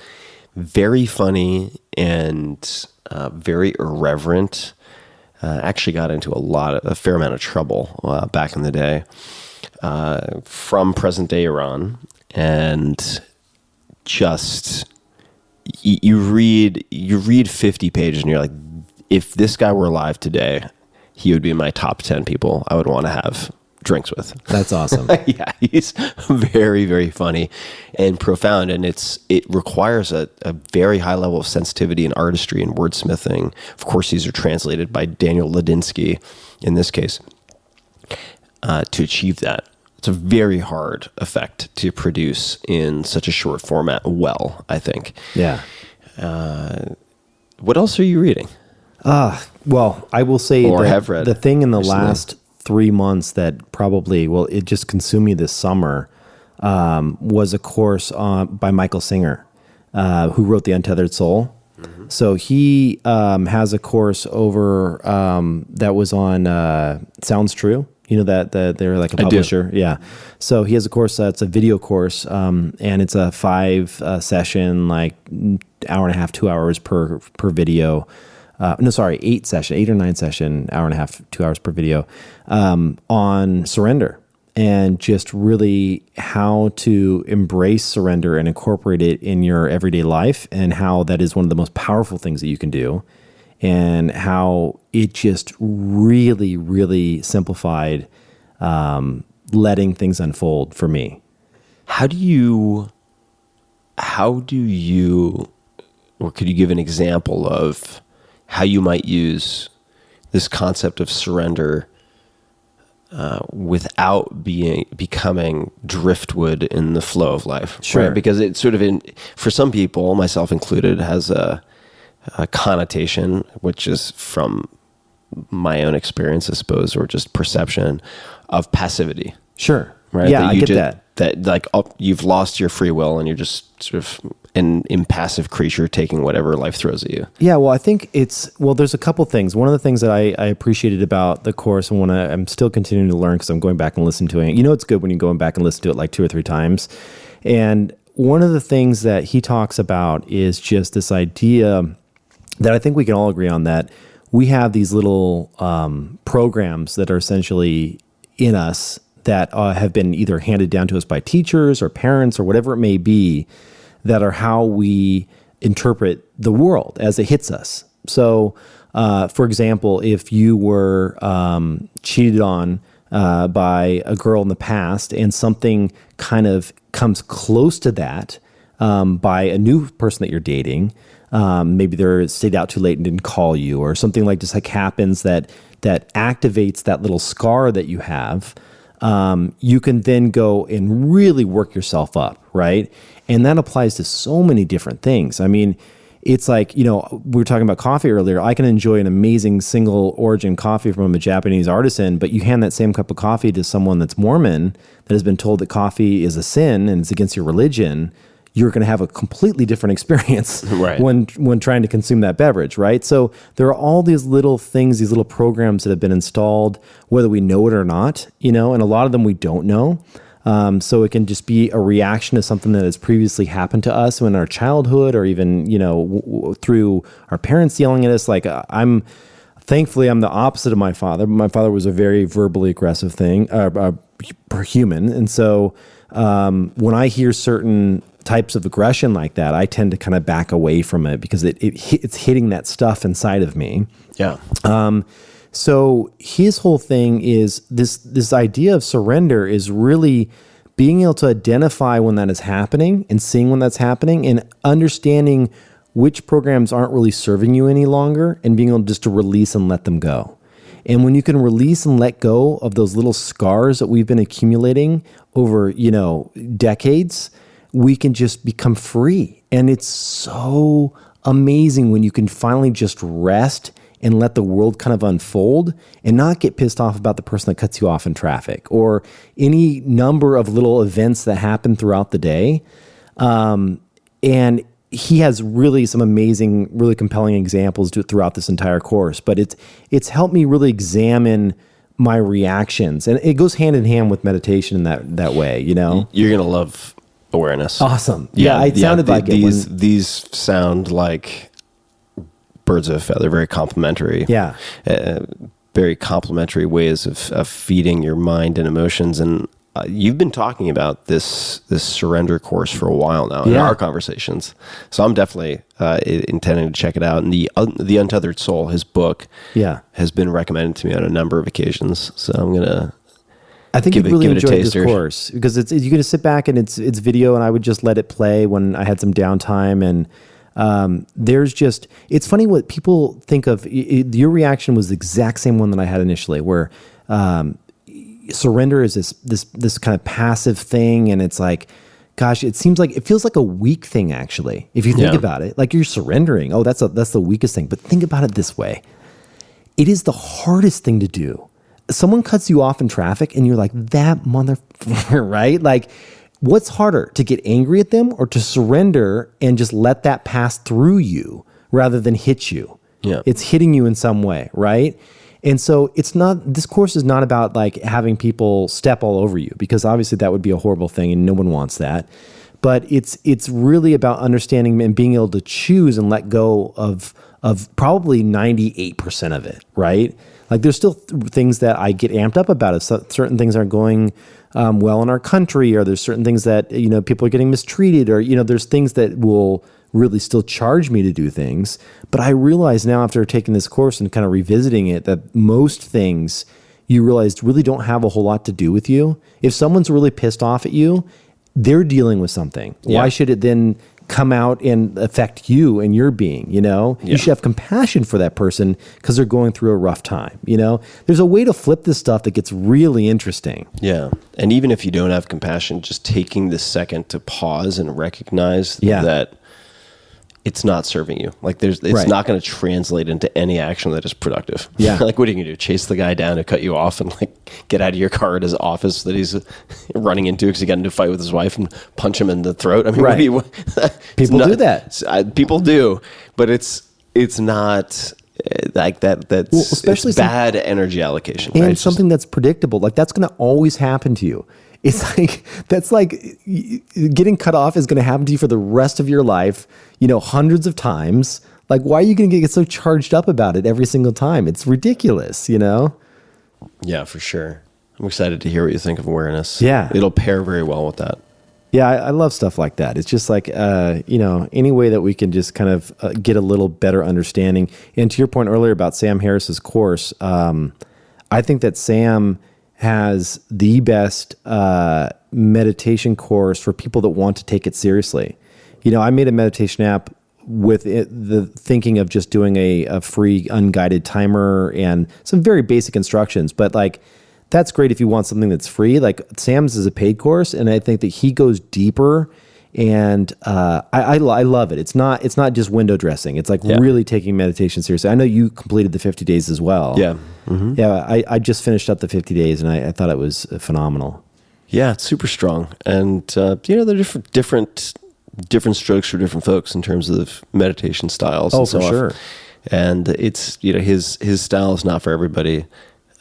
very funny and very irreverent. Actually got into a fair amount of trouble back in the day from present day Iran. And just you read 50 pages and you're like, if this guy were alive today, he would be in my top 10 people I would want to have drinks with. That's awesome. Yeah, he's very, very funny and profound, and it requires a very high level of sensitivity and artistry and wordsmithing. Of course, these are translated by Daniel Ladinsky in this case to achieve that. It's a very hard effect to produce in such a short format well, I think. Yeah. What else are you reading? Well, I will say have read the thing in the recently. last 3 months that probably, it just consumed me this summer was a course by Michael Singer, who wrote The Untethered Soul. Mm-hmm. So he has a course over that was on Sounds True. That they're like a publisher. Yeah. So he has a course that's a video course, and it's a 5 session, like hour and a half, 2 hours per video. 8 or 9 session, hour and a half, 2 hours per video, on surrender and just really how to embrace surrender and incorporate it in your everyday life, and how that is one of the most powerful things that you can do, and how it just really, really simplified letting things unfold for me. How do you, or could you give an example of how you might use this concept of surrender without becoming driftwood in the flow of life? Sure. Right? Because it's sort of for some people, myself included, has a connotation, which is from my own experience, I suppose, or just perception of passivity. Sure. Right? Yeah, I get that. That like you've lost your free will and you're just sort of an impassive creature taking whatever life throws at you. Yeah, well, I think there's a couple things. One of the things that I appreciated about the course, and I'm still continuing to learn because I'm going back and listening to it. You know, it's good when you go back and listen to it like 2 or 3 times. And one of the things that he talks about is just this idea that I think we can all agree on, that we have these little programs that are essentially in us that have been either handed down to us by teachers or parents or whatever it may be, that are how we interpret the world as it hits us. So, for example, if you were cheated on by a girl in the past and something kind of comes close to that by a new person that you're dating, maybe they stayed out too late and didn't call you, or something like this happens that activates that little scar that you have, you can then go and really work yourself up, right? And that applies to so many different things. I mean, it's like, we were talking about coffee earlier. I can enjoy an amazing single origin coffee from a Japanese artisan, but you hand that same cup of coffee to someone that's Mormon that has been told that coffee is a sin and it's against your religion, you're going to have a completely different experience right. when trying to consume that beverage, right? So there are all these little things, these little programs that have been installed, whether we know it or not, and a lot of them we don't know. So it can just be a reaction to something that has previously happened to us in our childhood, or even, through our parents yelling at us. Like thankfully I'm the opposite of my father. My father was a very verbally aggressive human. And so, when I hear certain types of aggression like that, I tend to kind of back away from it because it's hitting that stuff inside of me. Yeah. So his whole thing is this idea of surrender is really being able to identify when that is happening and seeing when that's happening and understanding which programs aren't really serving you any longer, and being able just to release and let them go. And when you can release and let go of those little scars that we've been accumulating over, decades, we can just become free. And it's so amazing when you can finally just rest and let the world kind of unfold and not get pissed off about the person that cuts you off in traffic or any number of little events that happen throughout the day. And he has really some amazing, really compelling examples throughout this entire course, but it's helped me really examine my reactions, and it goes hand in hand with meditation in that way, You're going to love awareness. Awesome. Yeah, it sounded like these sound like birds of a feather, very complementary. Yeah. Very complementary ways of feeding your mind and emotions. And you've been talking about this surrender course for a while now in our conversations. So I'm definitely intending to check it out. And the Untethered Soul, his book, has been recommended to me on a number of occasions. So I'm gonna. I think you'd really enjoy this course because you can just sit back and it's video, and I would just let it play when I had some downtime. And it's funny what people think of. Your reaction was the exact same one that I had initially, where surrender is this kind of passive thing, and it's like, gosh, it feels like a weak thing, actually, if you think about it. Like, you're surrendering. Oh, that's the weakest thing. But think about it this way: it is the hardest thing to do. Someone cuts you off in traffic and you're like, that motherfucker, right? Like, what's harder, to get angry at them or to surrender and just let that pass through you rather than hit you? Yeah. It's hitting you in some way, right? And so this course is not about like having people step all over you, because obviously that would be a horrible thing and no one wants that. But it's really about understanding and being able to choose and let go of of probably 98% of it, right? Like there's still things that I get amped up about. If certain things aren't going well in our country, or there's certain things that, people are getting mistreated, or, there's things that will really still charge me to do things. But I realize now, after taking this course and kind of revisiting it, that most things you realize really don't have a whole lot to do with you. If someone's really pissed off at you, they're dealing with something. Yeah. Why should it then come out and affect you and your being? You should have compassion for that person because they're going through a rough time. There's a way to flip this stuff that gets really interesting. Yeah. And even if you don't have compassion, just taking the second to pause and recognize that it's not serving you. Like it's not going to translate into any action that is productive. Yeah. Like what are you going to do? Chase the guy down who cut you off and get out of your car at his office that he's running into because he got into a fight with his wife and punch him in the throat? I mean, people do that. People do, but it's not like that. That's especially bad energy allocation. And right? something that's predictable. Like that's going to always happen to you. It's that's getting cut off is going to happen to you for the rest of your life, hundreds of times. Like, why are you going to get so charged up about it every single time? It's ridiculous, Yeah, for sure. I'm excited to hear what you think of awareness. Yeah. It'll pair very well with that. Yeah, I love stuff like that. It's just like, any way that we can just kind of get a little better understanding. And to your point earlier about Sam Harris's course, I think that Sam has the best meditation course for people that want to take it seriously. I made a meditation app with the thinking of just doing a free unguided timer and some very basic instructions. But that's great if you want something that's free. Like Sam's is a paid course, and I think that he goes deeper. And I love it. It's not just window dressing. It's really taking meditation seriously. I know you completed the 50 days as well. Yeah. Mm-hmm. Yeah. I just finished up the 50 days and I thought it was phenomenal. Yeah, it's super strong. And, they're different strokes for different folks in terms of meditation styles. Oh, and so for sure. And it's, his style is not for everybody.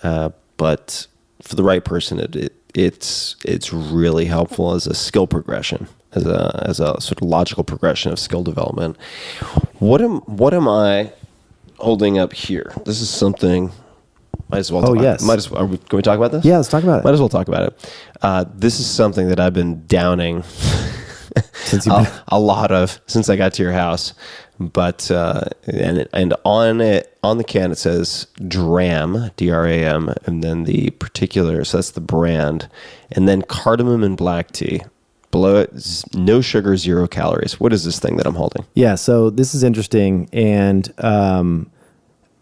But for the right person, it's really helpful as a skill progression. As a sort of logical progression of skill development. What am I holding up here? This is something. Might as well. Yes. Can we talk about this? Yeah, let's talk about it. Might as well talk about it. This is something that I've been downing since a lot of since I got to your house. But and on the can it says DRAM, DRAM, and then the particular. So that's the brand, and then cardamom and black tea. Below it, no sugar, 0 calories. What is this thing that I'm holding? Yeah, so this is interesting. And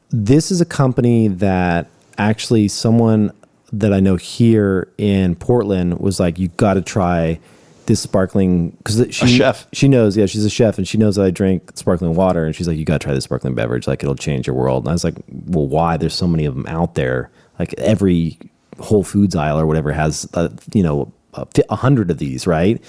this is a company that actually someone that I know here in Portland was like, you got to try this sparkling. Because a chef. She knows, she's a chef, and she knows that I drink sparkling water. And she's like, you got to try this sparkling beverage. Like, it'll change your world. And I was like, well, why? There's so many of them out there. Like, every Whole Foods aisle or whatever has, 100 of these, right?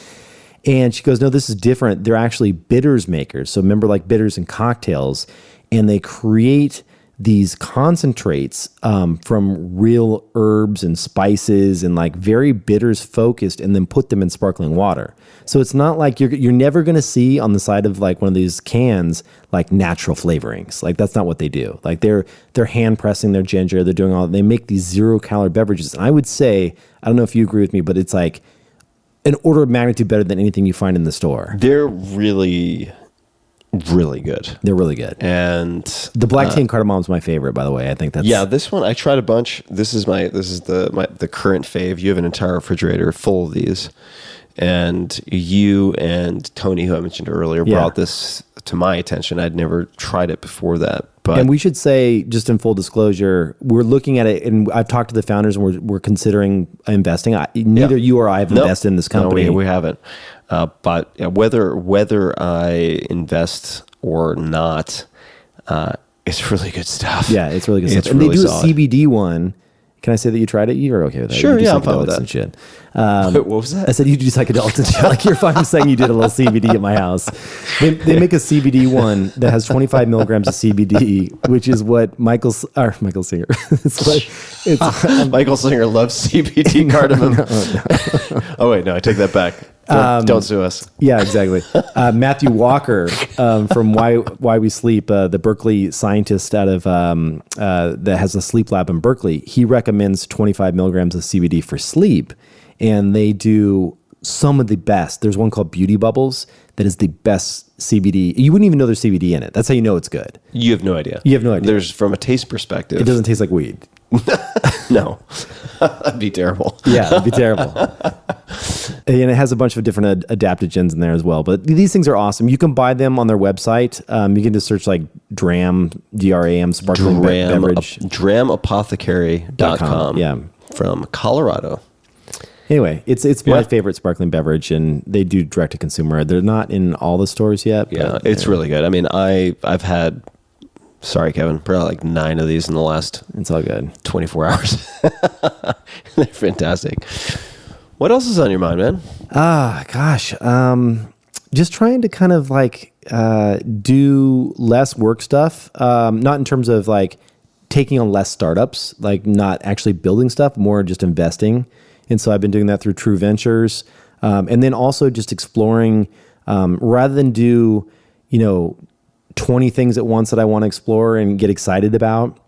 And she goes, no, this is different. They're actually bitters makers. So remember, like bitters and cocktails, and they create these concentrates from real herbs and spices and like very bitters focused, and then put them in sparkling water. So it's not like you're never going to see on the side of like one of these cans like natural flavorings. Like that's not what they do. Like they're hand pressing their ginger. They're doing they make these 0 calorie beverages. And I would say, I don't know if you agree with me, but it's like an order of magnitude better than anything you find in the store. They're really, really good. They're really good. And the black tea and cardamom is my favorite, by the way. I think that's this one I tried a bunch. This is the current fave. You have an entire refrigerator full of these. And you and Tony, who I mentioned earlier, brought this to my attention. I'd never tried it before that. And we should say, just in full disclosure, we're looking at it, and I've talked to the founders, and we're considering investing. Neither you or I have invested in this company. No, we haven't. But whether I invest or not, it's really good stuff. Yeah, it's really good stuff. And they do solid. a CBD one. Can I say that you tried it? You're okay with that? Sure, yeah, I'm fine with that. And shit. What was that? I said you do psychedelics and shit. Like you're fine with saying you did a little CBD at my house. They make a CBD one that has 25 milligrams of CBD, which is what Michael Singer. Michael Singer loves CBD cardamom. No. Oh wait, no, I take that back. Don't sue us. Yeah, exactly. Matthew Walker from Why We Sleep, the Berkeley scientist out of that has a sleep lab in Berkeley. He recommends 25 milligrams of CBD for sleep, and they do some of the best. There's one called Beauty Bubbles that is the best CBD. You wouldn't even know there's CBD in it. That's how you know it's good. You have no idea. You have no idea. There's from a taste perspective. It doesn't taste like weed. No, that'd be terrible. Yeah, it'd be terrible. And it has a bunch of different adaptogens in there as well. But these things are awesome. You can buy them on their website. You can just search like DRAM, DRAM, sparkling beverage. DRAMapothecary.com. Yeah. From Colorado. Anyway, it's my favorite sparkling beverage, and they do direct to consumer. They're not in all the stores yet. Yeah, it's really good. I mean, I've had, sorry, Kevin, probably like 9 of these in the last It's all good. 24 hours. They're fantastic. What else is on your mind, man? Gosh. Just trying to kind of like do less work stuff. Not in terms of like taking on less startups, like not actually building stuff, more just investing. And so I've been doing that through True Ventures. And then also just exploring, rather than do, 20 things at once that I want to explore and get excited about,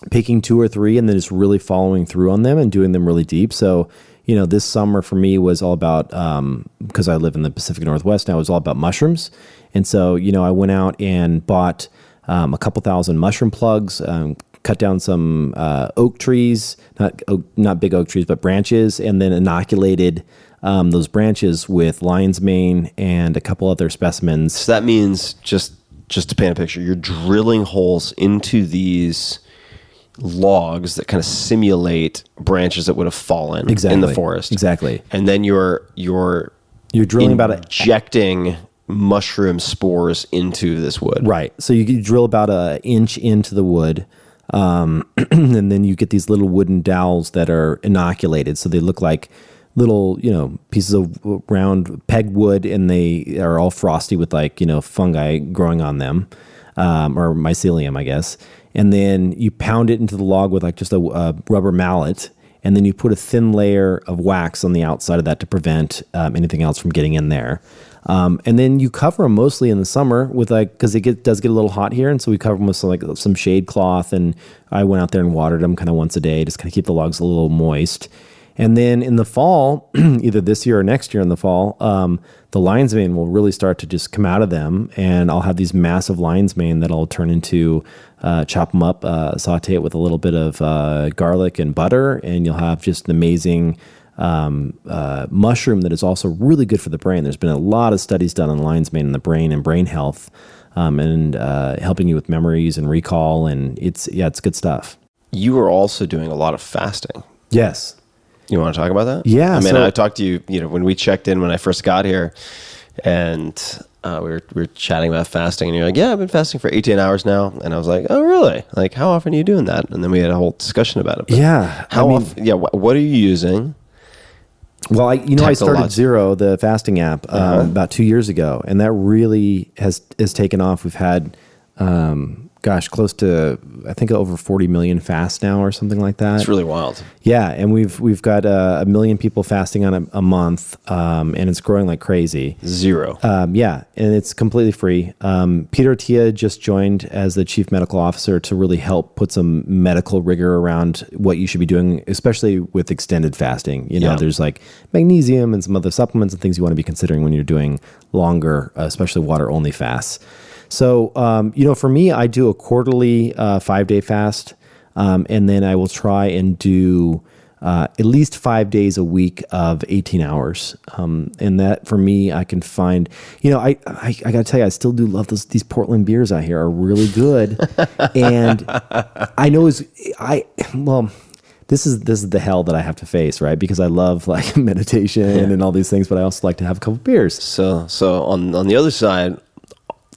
picking 2 or 3 and then just really following through on them and doing them really deep. So, this summer for me was all about, because I live in the Pacific Northwest now, it was all about mushrooms. And so, I went out and bought a couple thousand mushroom plugs, cut down some oak trees, not big oak trees, but branches, and then inoculated those branches with lion's mane and a couple other specimens. So that means, just to paint a picture, you're drilling holes into these logs that kind of simulate branches that would have fallen in the forest. Exactly. And then you're drilling injecting mushroom spores into this wood. Right. So you drill about an inch into the wood. And then you get these little wooden dowels that are inoculated. So they look like little, pieces of round peg wood, and they are all frosty with like, fungi growing on them, or mycelium, I guess. And then you pound it into the log with like just a rubber mallet. And then you put a thin layer of wax on the outside of that to prevent anything else from getting in there. And then you cover them mostly in the summer with because it does get a little hot here. And so we cover them with some shade cloth. And I went out there and watered them kind of once a day, just kind of keep the logs a little moist. And then in the fall, either this year or next year in the fall, the lion's mane will really start to just come out of them. And I'll have these massive lion's mane that I'll turn into, chop them up, saute it with a little bit of garlic and butter. And you'll have just an amazing mushroom that is also really good for the brain. There's been a lot of studies done on lion's mane in the brain and brain health, and helping you with memories and recall. And it's good stuff. You are also doing a lot of fasting. Yes. You want to talk about that? Yeah. I mean, I talked to you, when we checked in when I first got here, and we were chatting about fasting, and you're like, yeah, I've been fasting for 18 hours now. And I was like, oh, really? Like, how often are you doing that? And then we had a whole discussion about it. But yeah. What are you using? Well, I started Zero, the fasting app, about 2 years ago, and that really has taken off. We've had, close to, I think, over 40 million fasts now or something like that. It's really wild. Yeah, and we've got 1 million people fasting on a month, and it's growing like crazy. Zero. Yeah, and it's completely free. Peter Attia just joined as the chief medical officer to really help put some medical rigor around what you should be doing, especially with extended fasting. There's like magnesium and some other supplements and things you want to be considering when you're doing longer, especially water-only fasts. So, for me, I do a quarterly 5-day fast, and then I will try and do at least 5 days a week of 18 hours. And that, for me, I can find, I got to tell you, I still do love these Portland beers out here are really good. And I know this is the hell that I have to face, right? Because I love like meditation and all these things, but I also like to have a couple beers. So on the other side,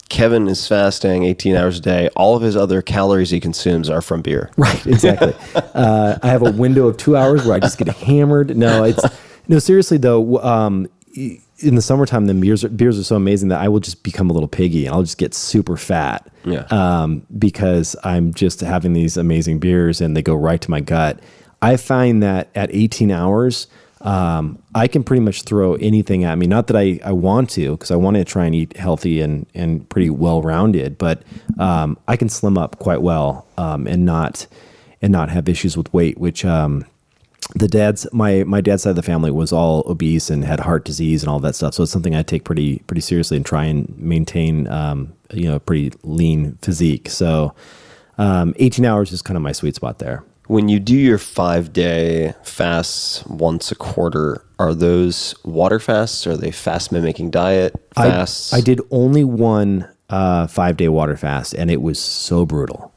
Kevin is fasting 18 hours a day. All of his other calories he consumes are from beer. Right, exactly. I have a window of 2 hours where I just get hammered. No, seriously though, in the summertime, the beers are so amazing that I will just become a little piggy and I'll just get super fat. Yeah. Because I'm just having these amazing beers and they go right to my gut. I find that at 18 hours, I can pretty much throw anything at me. Not that I want to, because I want to try and eat healthy and pretty well-rounded, but I can slim up quite well and not have issues with weight, which my dad's side of the family was all obese and had heart disease and all that stuff. So it's something I take pretty seriously and try and maintain a pretty lean physique. So 18 hours is kind of my sweet spot there. When you do your 5-day fasts once a quarter, are those water fasts? Are they fast mimicking diet fasts? I did only one 5-day water fast, and it was so brutal.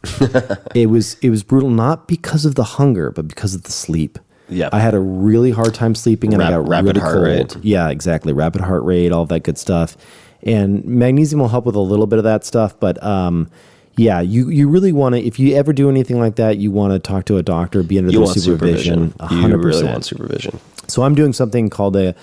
It was brutal not because of the hunger, but because of the sleep. Yeah, I had a really hard time sleeping, and I got rapid really heart cold. rate. Yeah, exactly. Rapid heart rate, all that good stuff. And magnesium will help with a little bit of that stuff, but yeah, you really want to, if you ever do anything like that, you want to talk to a doctor, be under their supervision. 100%. You really want supervision. So I'm doing something called a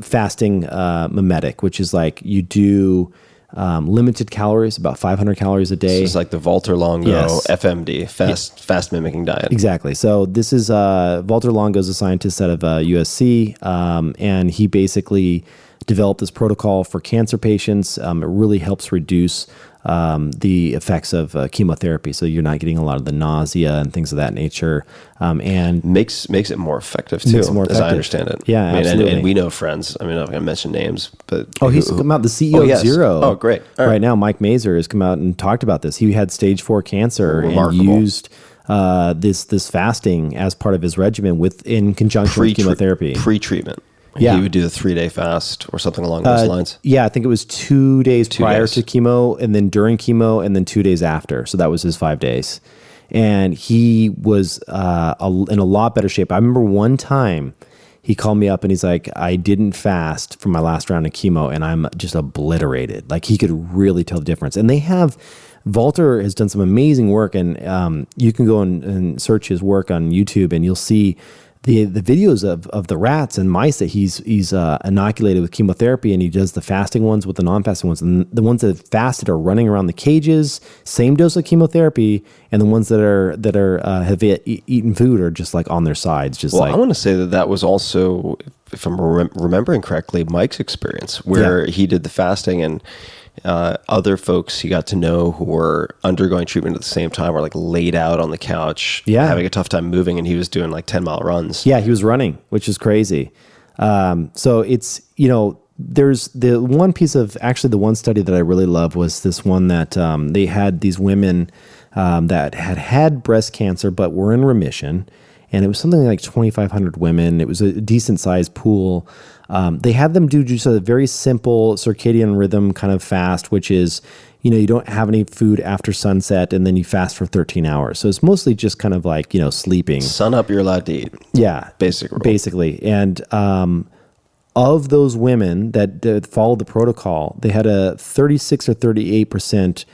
fasting mimetic, which is like you do limited calories, about 500 calories a day. This is like the Walter Longo Yes. FMD, fast mimicking diet. Exactly. So this is Walter Longo is a scientist out of USC, and he basically developed this protocol for cancer patients. It really helps reduce the effects of chemotherapy, so you're not getting a lot of the nausea and things of that nature, and makes it more effective too, Makes it more as I effective. understand it. Yeah, I mean, absolutely. And we know friends. I mean, I'm not going to mention names, but he's come out. The CEO yes. of Zero. Oh, great! All Right now, Mike Mazer has come out and talked about this. He had stage 4 cancer Remarkable. and used this fasting as part of his regimen in conjunction with chemotherapy. Pre-treatment. Yeah. He would do a 3-day fast or something along those lines. Yeah, I think it was 2 days prior days. to chemo, and then during chemo, and then 2 days after. So that was his 5 days. And he was in a lot better shape. I remember one time he called me up and he's like, I didn't fast for my last round of chemo, and I'm just obliterated. Like, he could really tell the difference. And Walter has done some amazing work, and you can go and search his work on YouTube, and you'll see the videos of the rats and mice that he's inoculated with chemotherapy, and he does the fasting ones with the non-fasting ones. And the ones that have fasted are running around the cages, same dose of chemotherapy, and the ones that have eaten food are just like on their sides. Just I want to say that was also, if I'm remembering correctly, Mike's experience where he did the fasting, and other folks he got to know who were undergoing treatment at the same time were like laid out on the couch, having a tough time moving, and he was doing like 10-mile runs. Yeah, he was running, which is crazy. So it's, there's the one piece of, actually the one study that I really love was this one that they had these women that had breast cancer but were in remission. And it was something like 2,500 women. It was a decent sized pool. They had them do just a very simple circadian rhythm kind of fast, which is, you don't have any food after sunset, and then you fast for 13 hours. So it's mostly just kind of like, sleeping. Sun up, you're allowed to eat. Yeah. Basic rule. Basically. And of those women that followed the protocol, they had a 36 or 38%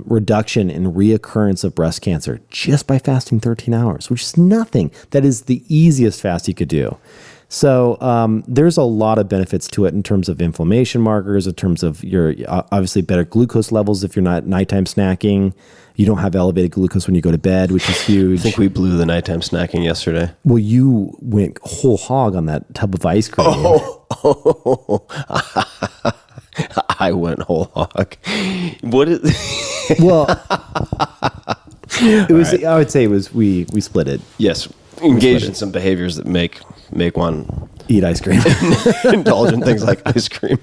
reduction in reoccurrence of breast cancer just by fasting 13 hours, which is nothing. That is the easiest fast you could do. So there's a lot of benefits to it in terms of inflammation markers, in terms of your obviously better glucose levels if you're not nighttime snacking. You don't have elevated glucose when you go to bed, which is huge. I think we blew the nighttime snacking yesterday. Well, you went whole hog on that tub of ice cream. I went whole hog. What is? Well, it was. Right. I would say it was. We split it. Yes, engaged in some behaviors that make one eat ice cream, indulge in things like ice cream.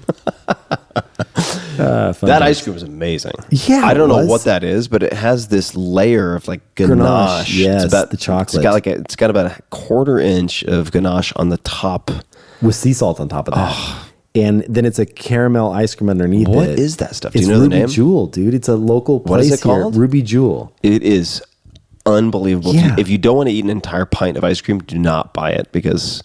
That ice cream is amazing. Yeah, I don't know what that is, but it has this layer of like ganache. Yes, it's about, the chocolate. It's got about a 1/4 inch of ganache on the top with sea salt on top of that. And then it's a caramel ice cream underneath it. What is that stuff? Do It's you know Ruby the name? Jewel, dude. It's a local place. What is it here. called? Ruby Jewel. It is unbelievable. Yeah. If you don't want to eat an entire pint of ice cream, do not buy it because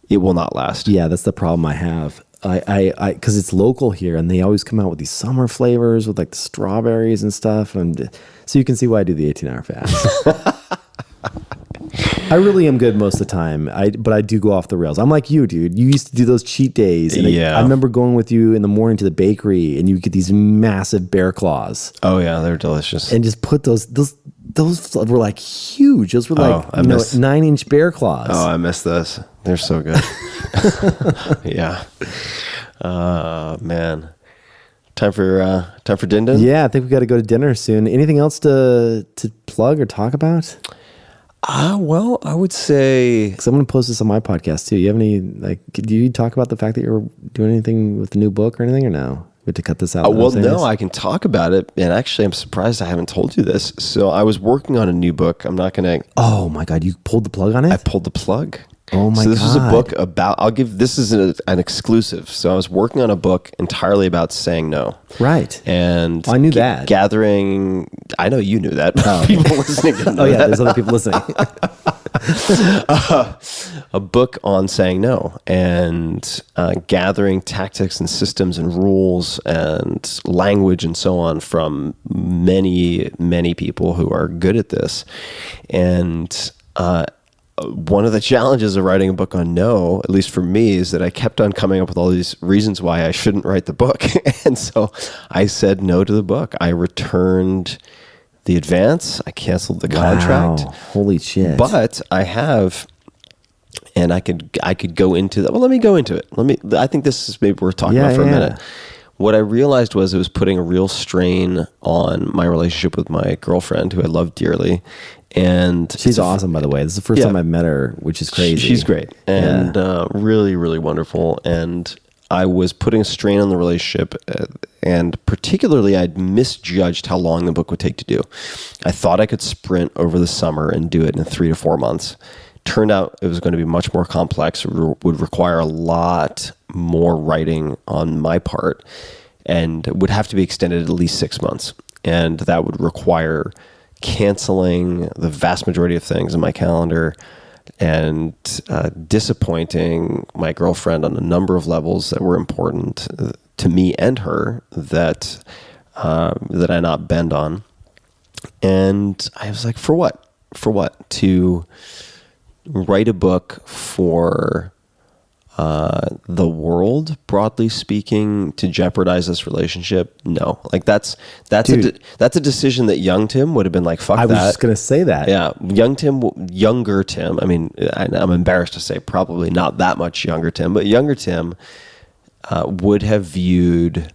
it will not last. Yeah, that's the problem I have. I because it's local here, and they always come out with these summer flavors with like the strawberries and stuff, and so you can see why I do the 18-hour fast. I really am good most of the time, but I do go off the rails. I'm like you, dude. You used to do those cheat days. And I remember going with you in the morning to the bakery, and you get these massive bear claws. Oh, yeah, they're delicious. And just put those those were like huge. Those were like I miss- 9-inch bear claws. Oh, I miss those. They're so good. Yeah. Man. Time for din din? Yeah, I think we got to go to dinner soon. Anything else to plug or talk about? Well, I would say Because I'm going to post this on my podcast too. You have any do you talk about the fact that you're doing anything with the new book or anything, or no? We have to cut this out. well, no, I can talk about it. And actually, I'm surprised I haven't told you this. So I was working on a new book. I'm not going to. Oh my God, you pulled the plug on it? I pulled the plug. Oh my So this is a God. book about. This is an exclusive. So I was working on a book entirely about saying no. Right. And I knew that. Gathering. I know you knew that. But people listening didn't know Oh yeah, that. there's other people listening. A book on saying no and gathering tactics and systems and rules and language and so on from many people who are good at this. And one of the challenges of writing a book on no, at least for me, is that I kept on coming up with all these reasons why I shouldn't write the book. And so I said no to the book. I returned the advance. I canceled the contract. Wow. Holy shit. But I have, and I could go into that. Well, let me go into it. I think this is maybe worth talking about for a minute. What I realized was it was putting a real strain on my relationship with my girlfriend, who I love dearly. And She's awesome, by the way. This is the first time I've met her, which is crazy. She's great and really, really wonderful. And I was putting a strain on the relationship, and particularly I'd misjudged how long the book would take to do. I thought I could sprint over the summer and do it in 3 to 4 months. Turned out it was going to be much more complex. It would require a lot more writing on my part, and would have to be extended at least 6 months. And that would require canceling the vast majority of things in my calendar and disappointing my girlfriend on a number of levels that were important to me and her that I not bend on. And I was like, for what? To write a book for the world, broadly speaking, to jeopardize this relationship? No. Like that's a decision that young Tim would have been like, fuck that. I was just going to say that. Yeah. Younger Tim, I mean, I'm embarrassed to say probably not that much younger Tim, but younger Tim would have viewed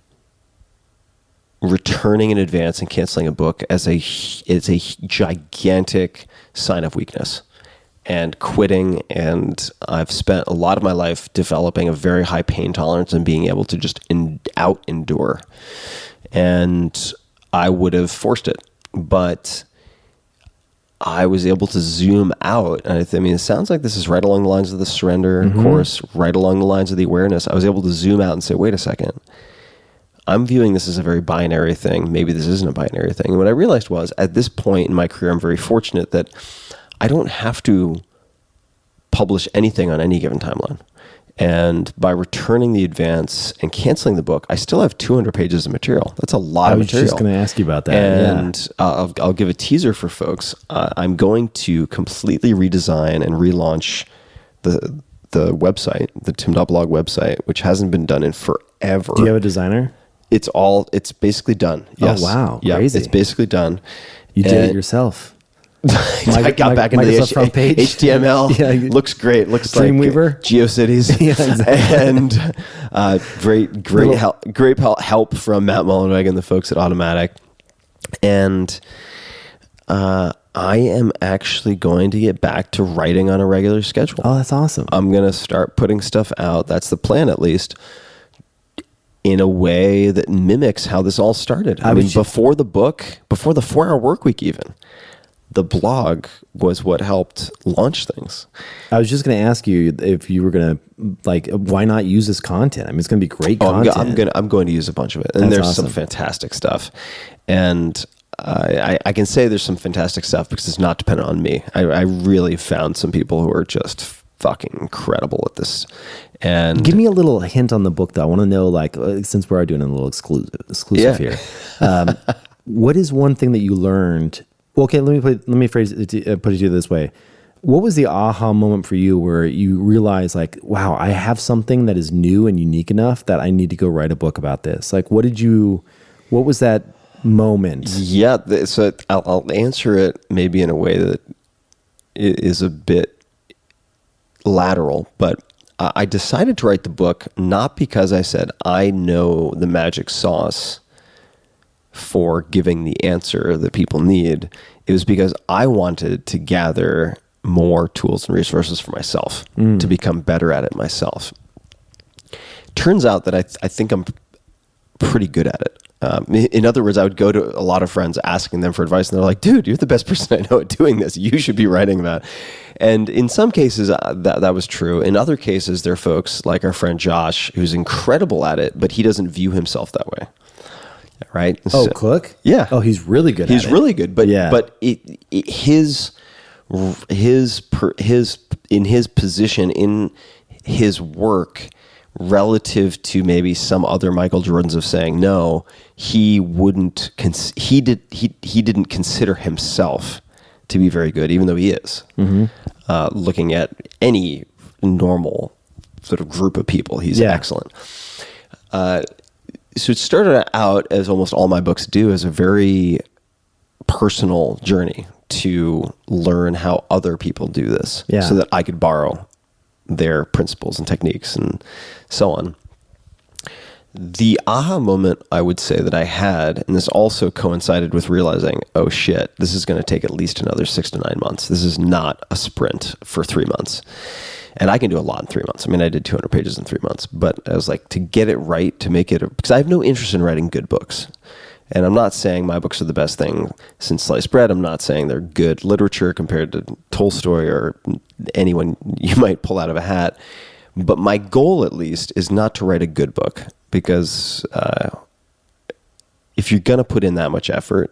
returning in advance and canceling a book as a gigantic sign of weakness. And quitting, and I've spent a lot of my life developing a very high pain tolerance and being able to just endure. And I would have forced it, but I was able to zoom out. And I mean, it sounds like this is right along the lines of the surrender course, right along the lines of the awareness. I was able to zoom out and say, wait a second. I'm viewing this as a very binary thing. Maybe this isn't a binary thing. And what I realized was, at this point in my career, I'm very fortunate that I don't have to publish anything on any given timeline. And by returning the advance and canceling the book, I still have 200 pages of material. That's a lot of material. I was just going to ask you about that. And I'll give a teaser for folks. I'm going to completely redesign and relaunch the website, the tim.blog website, which hasn't been done in forever. Do you have a designer? It's basically done. Yes. Oh, wow. Yeah, Crazy. it's basically done. You did it yourself. I got back into the Microsoft front page. HTML. Yeah, looks great. Looks Dreamweaver. like GeoCities. Yeah, exactly. And great help from Matt Mullenweg and the folks at Automatic. And I am actually going to get back to writing on a regular schedule. Oh, that's awesome. I'm going to start putting stuff out. That's the plan, at least, in a way that mimics how this all started. I mean, before the book, before the 4-hour work week even, the blog was what helped launch things. I was just going to ask you if you were going to, why not use this content? I mean, it's going to be great content. I'm going to use a bunch of it. And there's some fantastic stuff. And I can say there's some fantastic stuff because it's not dependent on me. I really found some people who are just fucking incredible at this. And give me a little hint on the book, though. I want to know, since we are doing a little exclusive here, what is one thing that you learned? Well, okay, let me put it to you this way. What was the aha moment for you where you realized, wow, I have something that is new and unique enough that I need to go write a book about this? What was that moment? Yeah, so I'll answer it maybe in a way that is a bit lateral, but I decided to write the book not because I said I know the magic sauce for giving the answer that people need. It was because I wanted to gather more tools and resources for myself to become better at it myself. Turns out that I think I'm pretty good at it. In other words, I would go to a lot of friends asking them for advice, and they're like, dude, you're the best person I know at doing this. You should be writing that. And in some cases, that was true. In other cases, there are folks like our friend Josh, who's incredible at it, but he doesn't view himself that way. Right? Oh, Cook? Yeah. Oh, he's really good at it. He's really good, but his in his position in his work relative to maybe some other Michael Jordans of saying no, he didn't consider himself to be very good, even though he is. Looking at any normal sort of group of people, he's excellent. So it started out, as almost all my books do, as a very personal journey to learn how other people do this, so that I could borrow their principles and techniques and so on. The aha moment I would say that I had, and this also coincided with realizing, oh shit, this is going to take at least another 6 to 9 months. This is not a sprint for 3 months. And I can do a lot in 3 months. I mean, I did 200 pages in 3 months, but I was like, to get it right, to make it, because I have no interest in writing good books. And I'm not saying my books are the best thing since sliced bread. I'm not saying they're good literature compared to Tolstoy or anyone you might pull out of a hat. But my goal, at least, is not to write a good book, because if you're going to put in that much effort,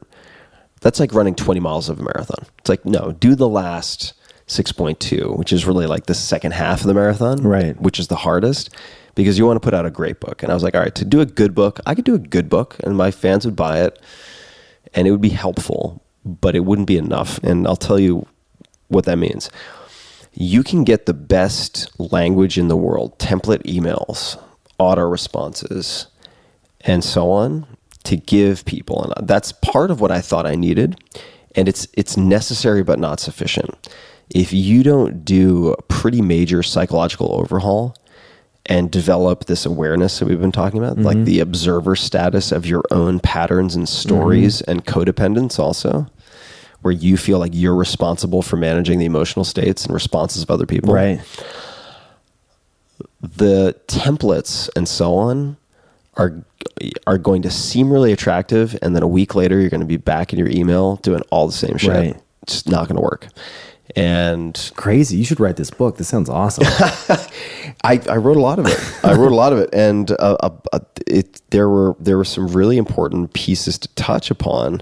that's like running 20 miles of a marathon. It's like, no, do the last 6.2, which is really like the second half of the marathon, right? Which is the hardest, because you want to put out a great book. And I was like, all right, to do a good book, I could do a good book and my fans would buy it and it would be helpful, but it wouldn't be enough. And I'll tell you what that means. You can get the best language in the world, template emails, auto responses, and so on, to give people. And that's part of what I thought I needed. And it's necessary, but not sufficient. If you don't do a pretty major psychological overhaul and develop this awareness that we've been talking about, like the observer status of your own patterns and stories and codependence also, where you feel like you're responsible for managing the emotional states and responses of other people. Right. The templates and so on are going to seem really attractive, and then a week later you're going to be back in your email doing all the same shit. Right. It's just not going to work. And crazy. You should write this book. This sounds awesome. I wrote a lot of it. And there were some really important pieces to touch upon.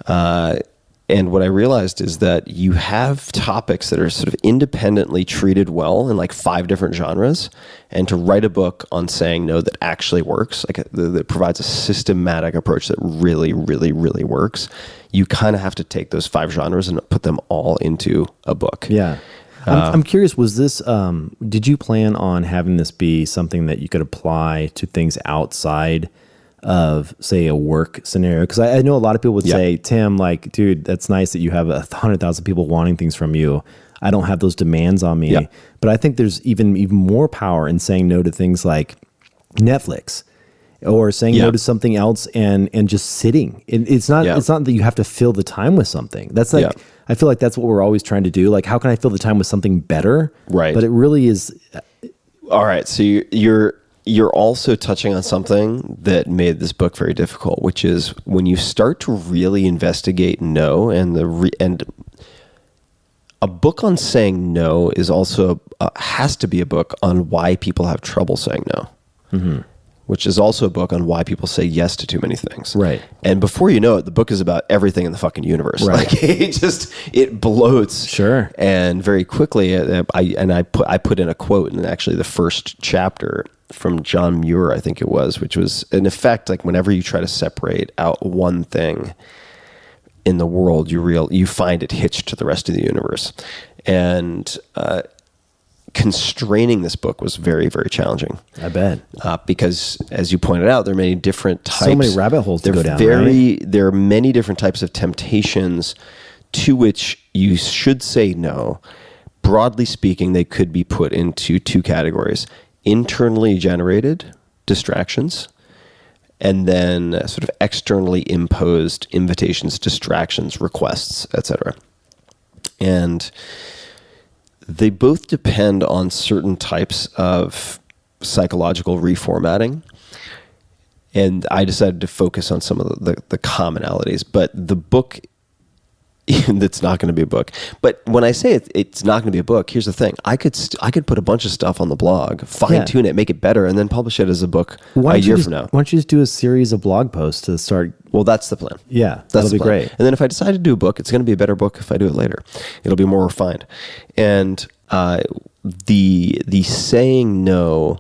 And what I realized is that you have topics that are sort of independently treated well in like 5 different genres, and to write a book on saying no that actually works, like that provides a systematic approach that really, really, really works, you kind of have to take those 5 genres and put them all into a book. Yeah. I'm curious, was this, did you plan on having this be something that you could apply to things outside of, say, a work scenario? Because I know a lot of people would say, Tim, like, dude, that's nice that you have 100,000 people wanting things from you. I don't have those demands on me. But I think there's even more power in saying no to things like Netflix, or saying no to something else and just sitting. It's not that you have to fill the time with something. That's like, I feel like that's what we're always trying to do. Like, how can I fill the time with something better? Right. But it really is. All right. So you're also touching on something that made this book very difficult, which is when you start to really investigate no, and a book on saying no is also has to be a book on why people have trouble saying no, which is also a book on why people say yes to too many things. Right. And before you know it, the book is about everything in the fucking universe. Right. Like it bloats. Sure. And very quickly, I put in a quote in actually the first chapter from John Muir, I think it was, which was in effect like, whenever you try to separate out one thing in the world, you find it hitched to the rest of the universe. And constraining this book was very, very challenging. I bet. Because, as you pointed out, there are many different types. So many rabbit holes to go down, right? There are many different types of temptations to which you should say no. Broadly speaking, they could be put into two categories: internally generated distractions, and then sort of externally imposed invitations, distractions, requests, etc. And they both depend on certain types of psychological reformatting. And I decided to focus on some of the commonalities. But the book, that's not going to be a book. But when I say it's not going to be a book, here's the thing. I could put a bunch of stuff on the blog, fine-tune it, make it better, and then publish it as a book a year from now. Why don't you just do a series of blog posts to start? Well, that's the plan. Yeah, that'll be great. And then if I decide to do a book, it's going to be a better book if I do it later. It'll be more refined. And the saying no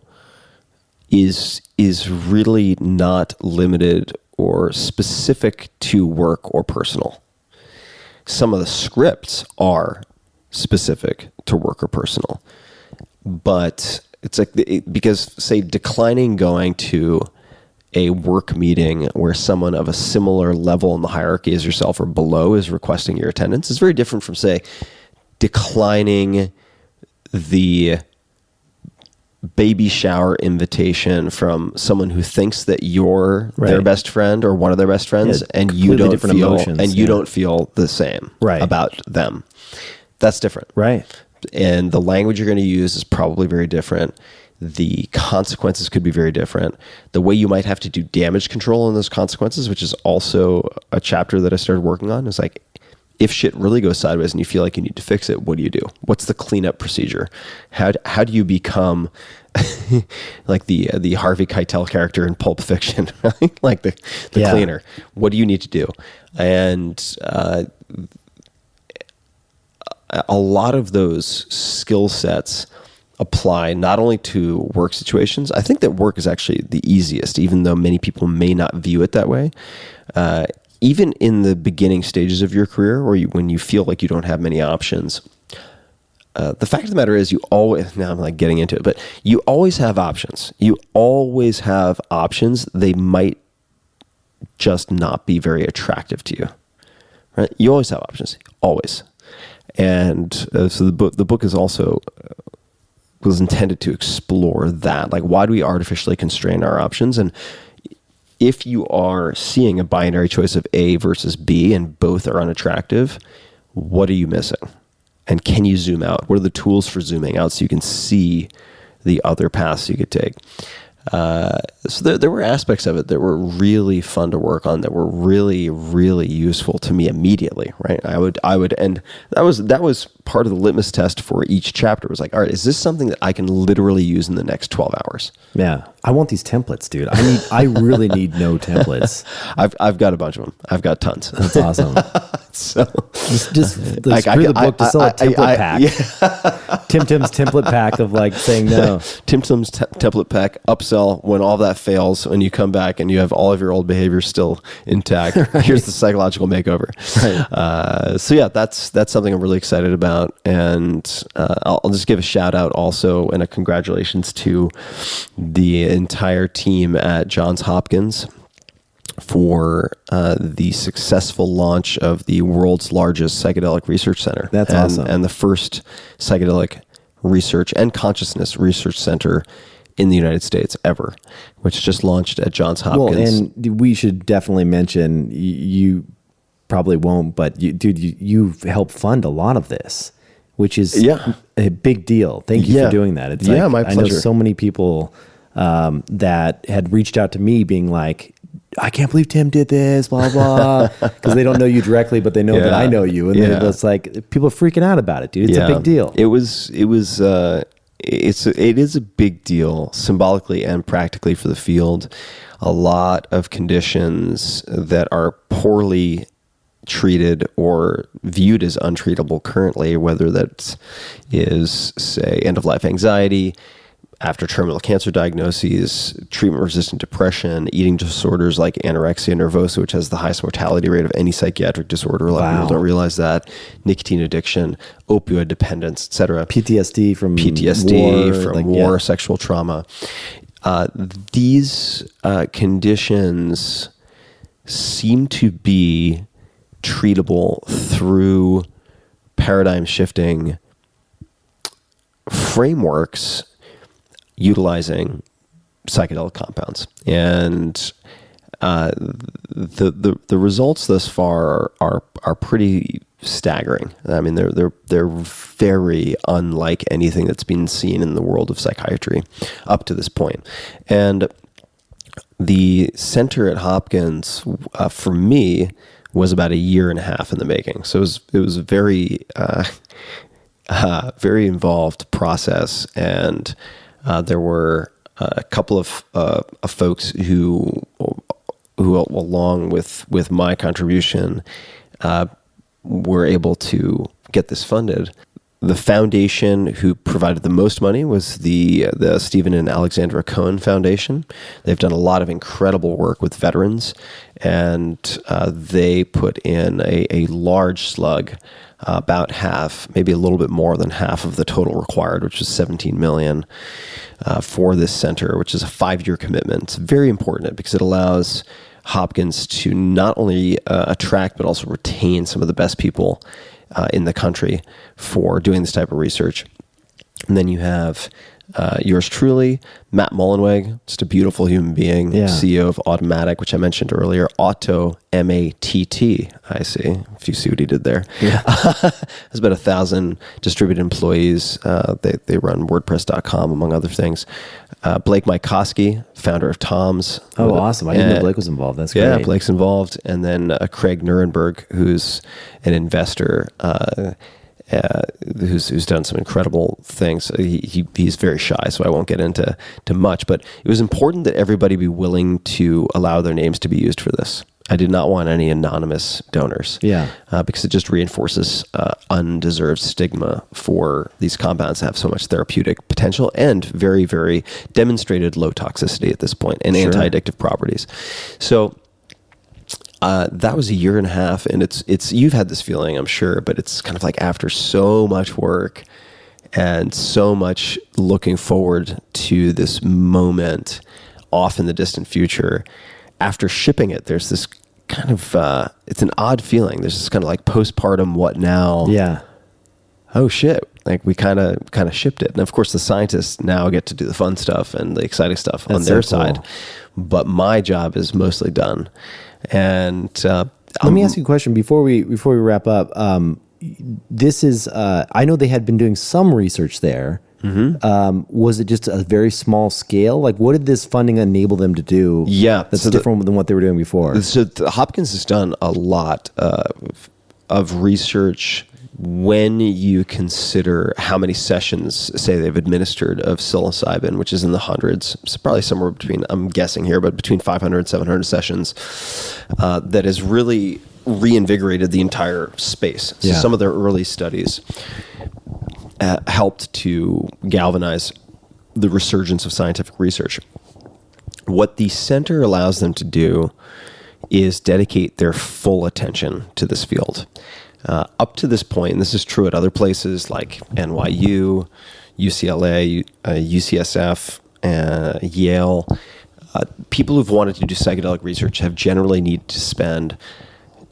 is really not limited or specific to work or personal. Some of the scripts are specific to work or personal, but it's like because, say, declining going to a work meeting where someone of a similar level in the hierarchy as yourself or below is requesting your attendance is very different from, say, declining the baby shower invitation from someone who thinks that you're their best friend or one of their best friends, and you don't feel the same about them. That's different. Right. And the language you're going to use is probably very different. The consequences could be very different. The way you might have to do damage control on those consequences, which is also a chapter that I started working on, is like, if shit really goes sideways and you feel like you need to fix it, what do you do? What's the cleanup procedure? How do you become like the Harvey Keitel character in Pulp Fiction, right? Like the cleaner? What do you need to do? And a lot of those skill sets apply not only to work situations. I think that work is actually the easiest, even though many people may not view it that way. Even in the beginning stages of your career, or when you feel like you don't have many options, the fact of the matter is you always, now I'm like getting into it, but you always have options. You always have options. They might just not be very attractive to you, right? You always have options, always. And so the book is also was intended to explore that. Like, why do we artificially constrain our options? And if you are seeing a binary choice of A versus B and both are unattractive, what are you missing? And can you zoom out? What are the tools for zooming out so you can see the other paths you could take? So there were aspects of it that were really fun to work on, that were really, really useful to me immediately, right? I would, and that was part of the litmus test for each chapter. It was like, all right, is this something that I can literally use in the next 12 hours? Yeah. I want these templates, dude. I really need no templates. I've got a bunch of them. I've got tons. That's awesome. So just like, screw the book to sell a template pack. Yeah. Tim Tim's template pack of like saying no. Tim Tim's template pack upsell when all that fails, when you come back and you have all of your old behaviors still intact. Right. Here's the psychological makeover. Right. So yeah, that's something I'm really excited about, and I'll just give a shout out also and a congratulations to the entire team at Johns Hopkins for the successful launch of the world's largest psychedelic research center. That's awesome. And the first psychedelic research and consciousness research center in the United States ever, which just launched at Johns Hopkins. Well, and we should definitely mention, you probably won't, but you've helped fund a lot of this, which is a big deal. Thank you for doing that. It's my pleasure. I know so many people that had reached out to me being like, I can't believe Tim did this, blah, blah, because they don't know you directly, but they know that I know you. And it's like, people are freaking out about it, dude. It's a big deal. It is a big deal symbolically and practically for the field. A lot of conditions that are poorly treated or viewed as untreatable currently, whether that is, say, end-of-life anxiety, after terminal cancer diagnoses, treatment-resistant depression, eating disorders like anorexia nervosa, which has the highest mortality rate of any psychiatric disorder. A lot of people don't realize that. Nicotine addiction, opioid dependence, etc. PTSD from war, sexual trauma. These conditions seem to be treatable through paradigm-shifting frameworks utilizing psychedelic compounds, and the results thus far are pretty staggering. I mean, they're very unlike anything that's been seen in the world of psychiatry up to this point. And the center at Hopkins, for me, was about a year and a half in the making. So it was a very very involved process, and there were a couple of folks who along with my contribution, were able to get this funded. The foundation who provided the most money was the Stephen and Alexandra Cohen Foundation. They've done a lot of incredible work with veterans, and they put in a large slug, about half, maybe a little bit more than half of the total required, which was $17 million for this center, which is a 5-year commitment. It's very important because it allows Hopkins to not only attract but also retain some of the best people in the country for doing this type of research. And then you have yours truly, Matt Mullenweg, just a beautiful human being, CEO of Automatic, which I mentioned earlier. Auto, M-A-T-T, I see. If you see what he did there. Yeah. There's about 1,000 distributed employees. They run WordPress.com, among other things. Blake Mykoski, founder of Tom's. Oh, awesome. I didn't know Blake was involved. That's great. Yeah, Blake's involved. And then Craig Nuremberg, who's an investor, who's done some incredible things. He's very shy, so I won't get into much. But it was important that everybody be willing to allow their names to be used for this. I did not want any anonymous donors. Yeah, because it just reinforces undeserved stigma for these compounds that have so much therapeutic potential and very, very demonstrated low toxicity at this point and anti-addictive properties. So. That was a year and a half, and it's you've had this feeling, I'm sure, but it's kind of like after so much work and so much looking forward to this moment off in the distant future, after shipping it, there's this kind of it's an odd feeling. There's this kind of like postpartum what now? Yeah. Oh shit. Like we kind of shipped it. And of course the scientists now get to do the fun stuff and the exciting stuff on their side. But my job is mostly done. And let me ask you a question before we wrap up. This is I know they had been doing some research there. Mm-hmm. Was it just a very small scale? Like, what did this funding enable them to do? Yeah, that's different than what they were doing before. So Hopkins has done a lot of research when you consider how many sessions, say, they've administered of psilocybin, which is in the hundreds. It's probably somewhere between, I'm guessing here, but between 500 and 700 sessions, that has really reinvigorated the entire space. So some of their early studies helped to galvanize the resurgence of scientific research. What the center allows them to do is dedicate their full attention to this field. Up to this point, and this is true at other places like NYU, UCLA, UCSF, Yale, people who've wanted to do psychedelic research have generally needed to spend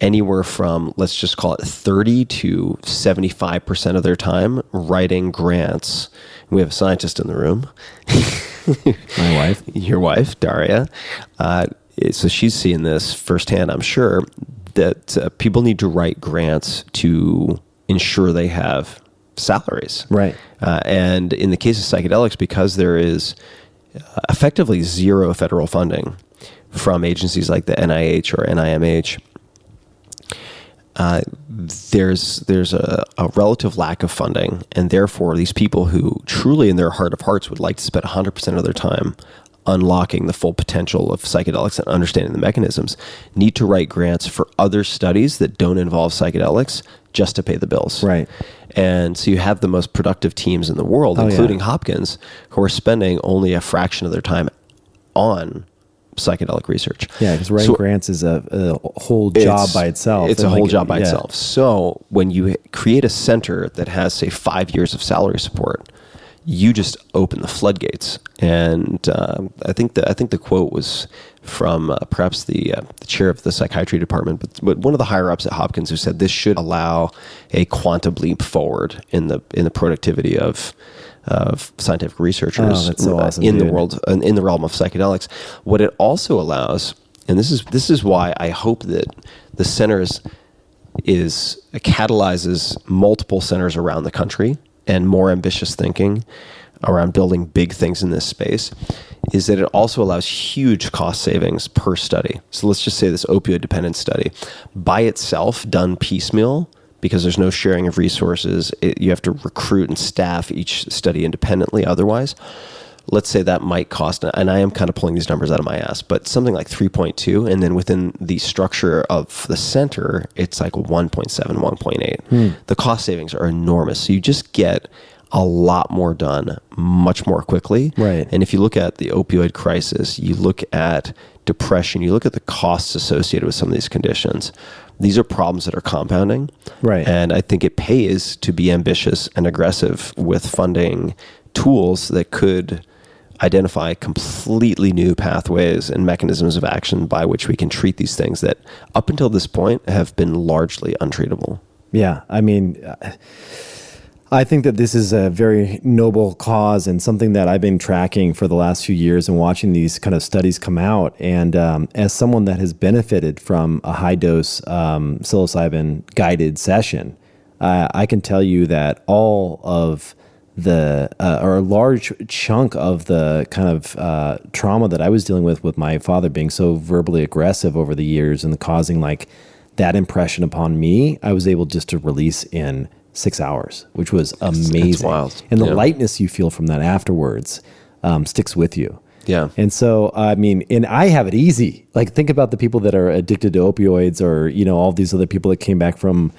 anywhere from, let's just call it 30 to 75% of their time writing grants. We have a scientist in the room. My wife. Your wife, Daria. So she's seeing this firsthand, I'm sure, that people need to write grants to ensure they have salaries. Right. And in the case of psychedelics, because there is effectively zero federal funding from agencies like the NIH or NIMH, there's a relative lack of funding, and therefore these people who truly in their heart of hearts would like to spend 100% of their time unlocking the full potential of psychedelics and understanding the mechanisms need to write grants for other studies that don't involve psychedelics just to pay the bills. Right. And so you have the most productive teams in the world, including Hopkins, who are spending only a fraction of their time on psychedelic research. Yeah, because writing grants is a whole job by itself. It's a whole job by itself. So when you create a center that has, say, 5 years of salary support, you just open the floodgates. And I think the quote was from perhaps the chair of the psychiatry department, but one of the higher ups at Hopkins, who said this should allow a quantum leap forward in the productivity of scientific researchers that's so awesome, in the world, in the realm of psychedelics. What it also allows, and this is why I hope that the centers catalyzes multiple centers around the country and more ambitious thinking around building big things in this space, is that it also allows huge cost savings per study. So let's just say this opioid dependence study, by itself, done piecemeal, because there's no sharing of resources, you have to recruit and staff each study independently otherwise. Let's say that might cost, and I am kind of pulling these numbers out of my ass, but something like 3.2, and then within the structure of the center, it's like 1.7, 1.8. The cost savings are enormous. So you just get a lot more done much more quickly. Right. And if you look at the opioid crisis, you look at depression, you look at the costs associated with some of these conditions, these are problems that are compounding. Right. And I think it pays to be ambitious and aggressive with funding tools that could identify completely new pathways and mechanisms of action by which we can treat these things that up until this point have been largely untreatable. Yeah. I mean, I think that this is a very noble cause and something that I've been tracking for the last few years and watching these kind of studies come out. And as someone that has benefited from a high dose psilocybin guided session, I can tell you that all of or a large chunk of the kind of trauma that I was dealing with my father being so verbally aggressive over the years and causing like that impression upon me, I was able just to release in 6 hours, which was amazing. It's wild. And the lightness you feel from that afterwards sticks with you. Yeah. And so, I mean, and I have it easy. Like, think about the people that are addicted to opioids, or, you know, all these other people that came back from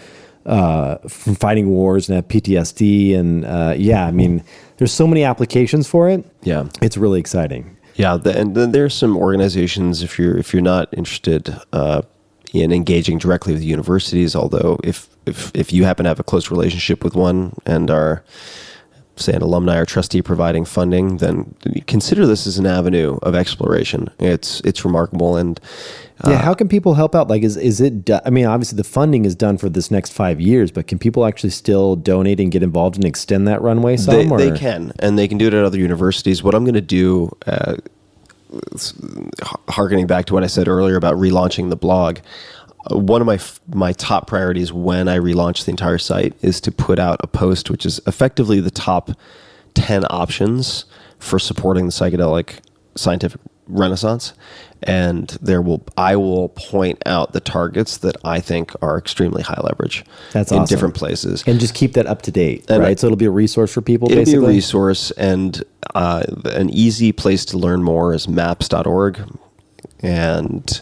fighting wars and have PTSD. And I mean, there's so many applications for it. Yeah. It's really exciting. Yeah. And then there's some organizations, if you're not interested in engaging directly with universities, although if you happen to have a close relationship with one and are, say, an alumni or trustee providing funding, then consider this as an avenue of exploration. It's remarkable. And how can people help out? Like, is it, I mean, obviously the funding is done for this next 5 years, but can people actually still donate and get involved and extend that runway some? They can, and they can do it at other universities. What I'm going to do, harkening back to what I said earlier about relaunching the blog, one of my top priorities when I relaunch the entire site is to put out a post which is effectively the top 10 options for supporting the psychedelic scientific renaissance. And I will point out the targets that I think are extremely high leverage. That's in awesome. Different places. And just keep that up to date, and right? So it'll be a resource for people, it'll basically? be a resource, and an easy place to learn more is maps.org. And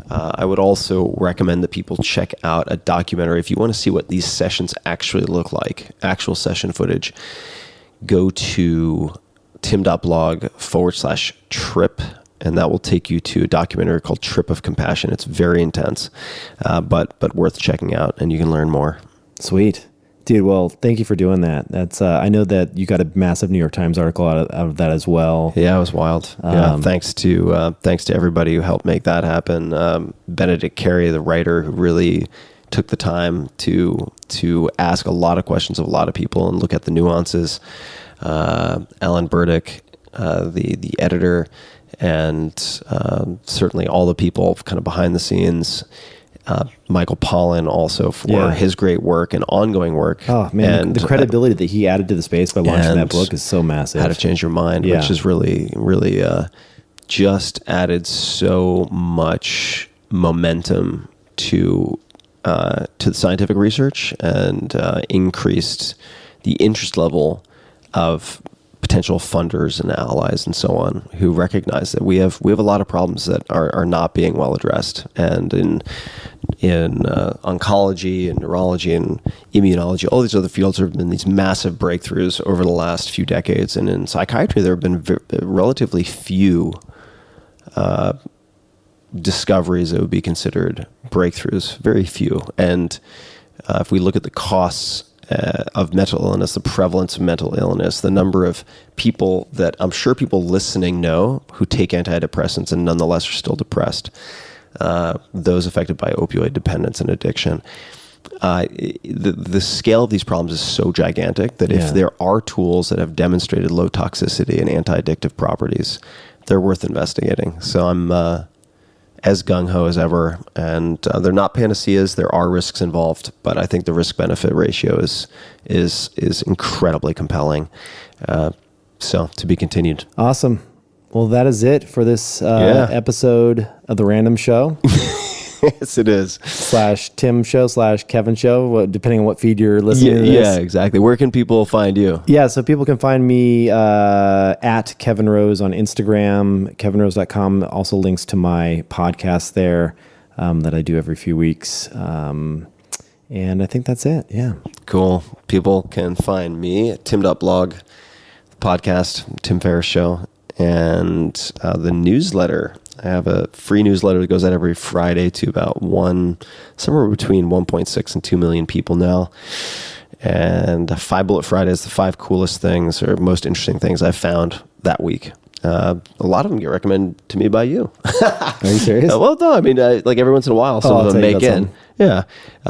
I would also recommend that people check out a documentary. If you want to see what these sessions actually look like, actual session footage, go to tim.blog/trip, and that will take you to a documentary called Trip of Compassion. It's very intense, but worth checking out, and you can learn more. Sweet. Dude, well, thank you for doing that. That's I know that you got a massive New York Times article out of that as well. Yeah, it was wild. Thanks to everybody who helped make that happen. Benedict Carey, the writer, who really took the time to ask a lot of questions of a lot of people and look at the nuances. Alan Burdick, the editor, and certainly all the people kind of behind the scenes. Michael Pollan also for his great work and ongoing work. Oh man, and the credibility that he added to the space by launching that book is so massive. How to Change Your Mind, which is really just added so much momentum to the scientific research and increased the interest level of potential potential funders and allies and so on who recognize that we have a lot of problems that are not being well addressed. And in oncology and neurology and immunology, all these other fields, there have been these massive breakthroughs over the last few decades. And in psychiatry, there have been relatively few discoveries that would be considered breakthroughs, very few. And if we look at the costs of mental illness, the prevalence of mental illness, the number of people that I'm sure people listening know who take antidepressants and nonetheless are still depressed, those affected by opioid dependence and addiction. The scale of these problems is so gigantic that if there are tools that have demonstrated low toxicity and anti-addictive properties, they're worth investigating. So I'm as gung-ho as ever, and they're not panaceas. There are risks involved, but I think the risk-benefit ratio is incredibly compelling. So to be continued. Awesome. Well, that is it for this episode of The Random Show. Yes, it is. /Tim Show /Kevin Show, depending on what feed you're listening to this. Yeah, exactly. Where can people find you? Yeah, so people can find me at Kevin Rose on Instagram, kevinrose.com. Also links to my podcast there that I do every few weeks. And I think that's it. Yeah. Cool. People can find me at tim.blog, the podcast, Tim Ferriss Show, and the newsletter. I have a free newsletter that goes out every Friday to about somewhere between 1.6 and 2 million people now. And 5 Bullet Fridays, the 5 coolest things or most interesting things I've found that week. A lot of them get recommended to me by you. Are you serious? Well, no, I mean, like every once in a while, some of them make in. Something. Yeah.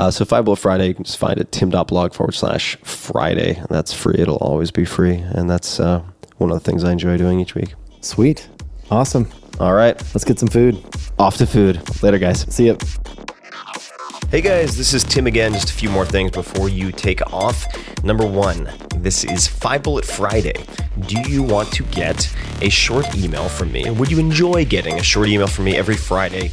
So 5 Bullet Friday, you can just find it tim.blog/Friday. And that's free. It'll always be free. And that's one of the things I enjoy doing each week. Sweet. Awesome. All right. Let's get some food. Off to food. Later, guys. See ya. Hey guys, this is Tim again. Just a few more things before you take off. Number 1, this is 5 Bullet Friday. Do you want to get a short email from me? Would you enjoy getting a short email from me every Friday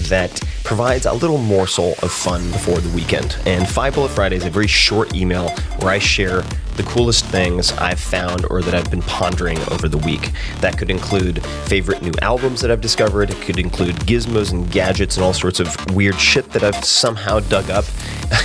that provides a little morsel of fun before the weekend? And 5 Bullet Friday is a very short email where I share the coolest things I've found or that I've been pondering over the week. That could include favorite new albums that I've discovered. It could include gizmos and gadgets and all sorts of weird shit that I've somehow dug up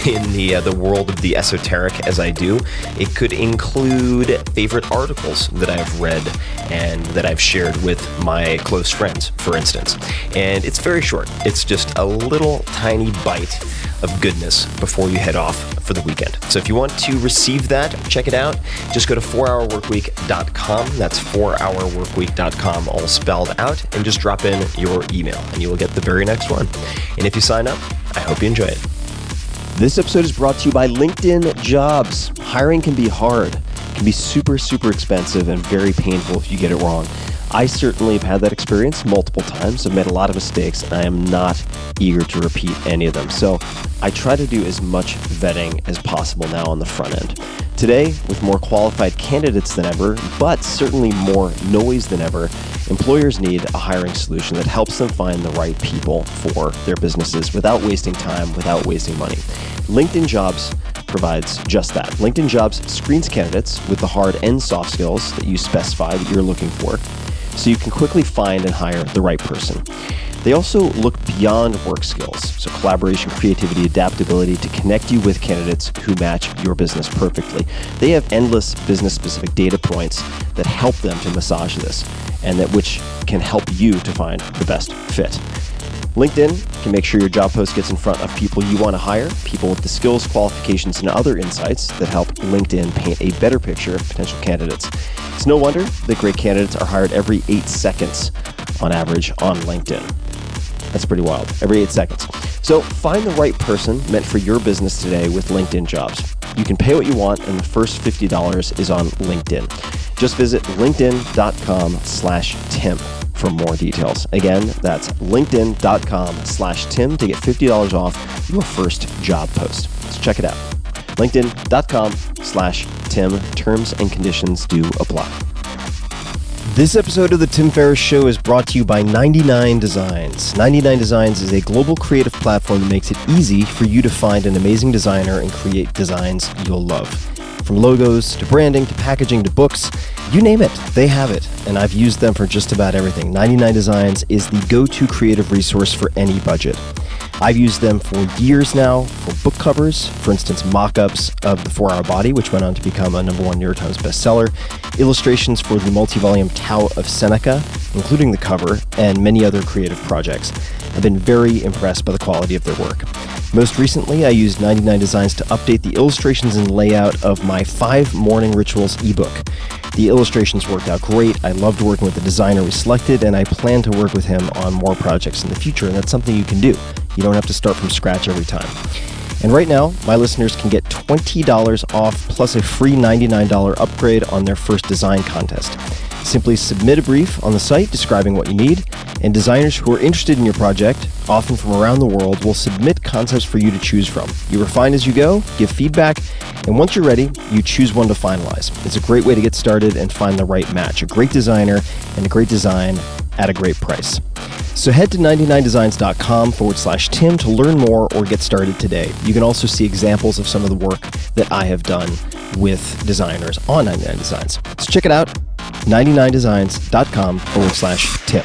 in the world of the esoteric as I do. It could include favorite articles that I've read and that I've shared with my close friends, for instance. And it's very short. It's just a little tiny bite of goodness before you head off for the weekend. So if you want to receive that, check it out. Just go to 4hourworkweek.com. That's 4hourworkweek.com, all spelled out, and just drop in your email and you will get the very next one. And if you sign up, I hope you enjoy it. This episode is brought to you by LinkedIn Jobs. Hiring can be hard, can be super, super expensive and very painful if you get it wrong. I certainly have had that experience multiple times. I've made a lot of mistakes, and I am not eager to repeat any of them. So I try to do as much vetting as possible now on the front end. Today, with more qualified candidates than ever, but certainly more noise than ever, employers need a hiring solution that helps them find the right people for their businesses without wasting time, without wasting money. LinkedIn Jobs provides just that. LinkedIn Jobs screens candidates with the hard and soft skills that you specify that you're looking for, so you can quickly find and hire the right person. They also look beyond work skills, so collaboration, creativity, adaptability, to connect you with candidates who match your business perfectly. They have endless business-specific data points that help them to massage this, and that which can help you to find the best fit. LinkedIn can make sure your job post gets in front of people you want to hire, people with the skills, qualifications, and other insights that help LinkedIn paint a better picture of potential candidates. It's no wonder that great candidates are hired every 8 seconds on average on LinkedIn. That's pretty wild. Every 8 seconds. So find the right person meant for your business today with LinkedIn Jobs. You can pay what you want, and the first $50 is on LinkedIn. Just visit linkedin.com/Tim for more details. Again, that's linkedin.com/Tim to get $50 off your first job post. So check it out. linkedin.com/Tim. Terms and conditions do apply. This episode of The Tim Ferriss Show is brought to you by 99 Designs. 99 Designs is a global creative platform that makes it easy for you to find an amazing designer and create designs you'll love. From logos to branding to packaging to books, you name it, they have it. And I've used them for just about everything. 99 Designs is the go-to creative resource for any budget. I've used them for years now for book covers, for instance, mock-ups of The 4-Hour Body, which went on to become a #1 New York Times bestseller, illustrations for the multi-volume Tao of Seneca, including the cover, and many other creative projects. I've been very impressed by the quality of their work. Most recently, I used 99 Designs to update the illustrations and layout of my 5 Morning Rituals ebook. The illustrations worked out great. I loved working with the designer we selected, and I plan to work with him on more projects in the future, and that's something you can do. You don't have to start from scratch every time. And right now, my listeners can get $20 off plus a free $99 upgrade on their first design contest. Simply submit a brief on the site describing what you need, and designers who are interested in your project, often from around the world, will submit concepts for you to choose from. You refine as you go, give feedback, and once you're ready, you choose one to finalize. It's a great way to get started and find the right match, a great designer and a great design at a great price. So head to 99designs.com/Tim to learn more or get started today. You can also see examples of some of the work that I have done with designers on 99 Designs. So check it out, 99designs.com/Tim.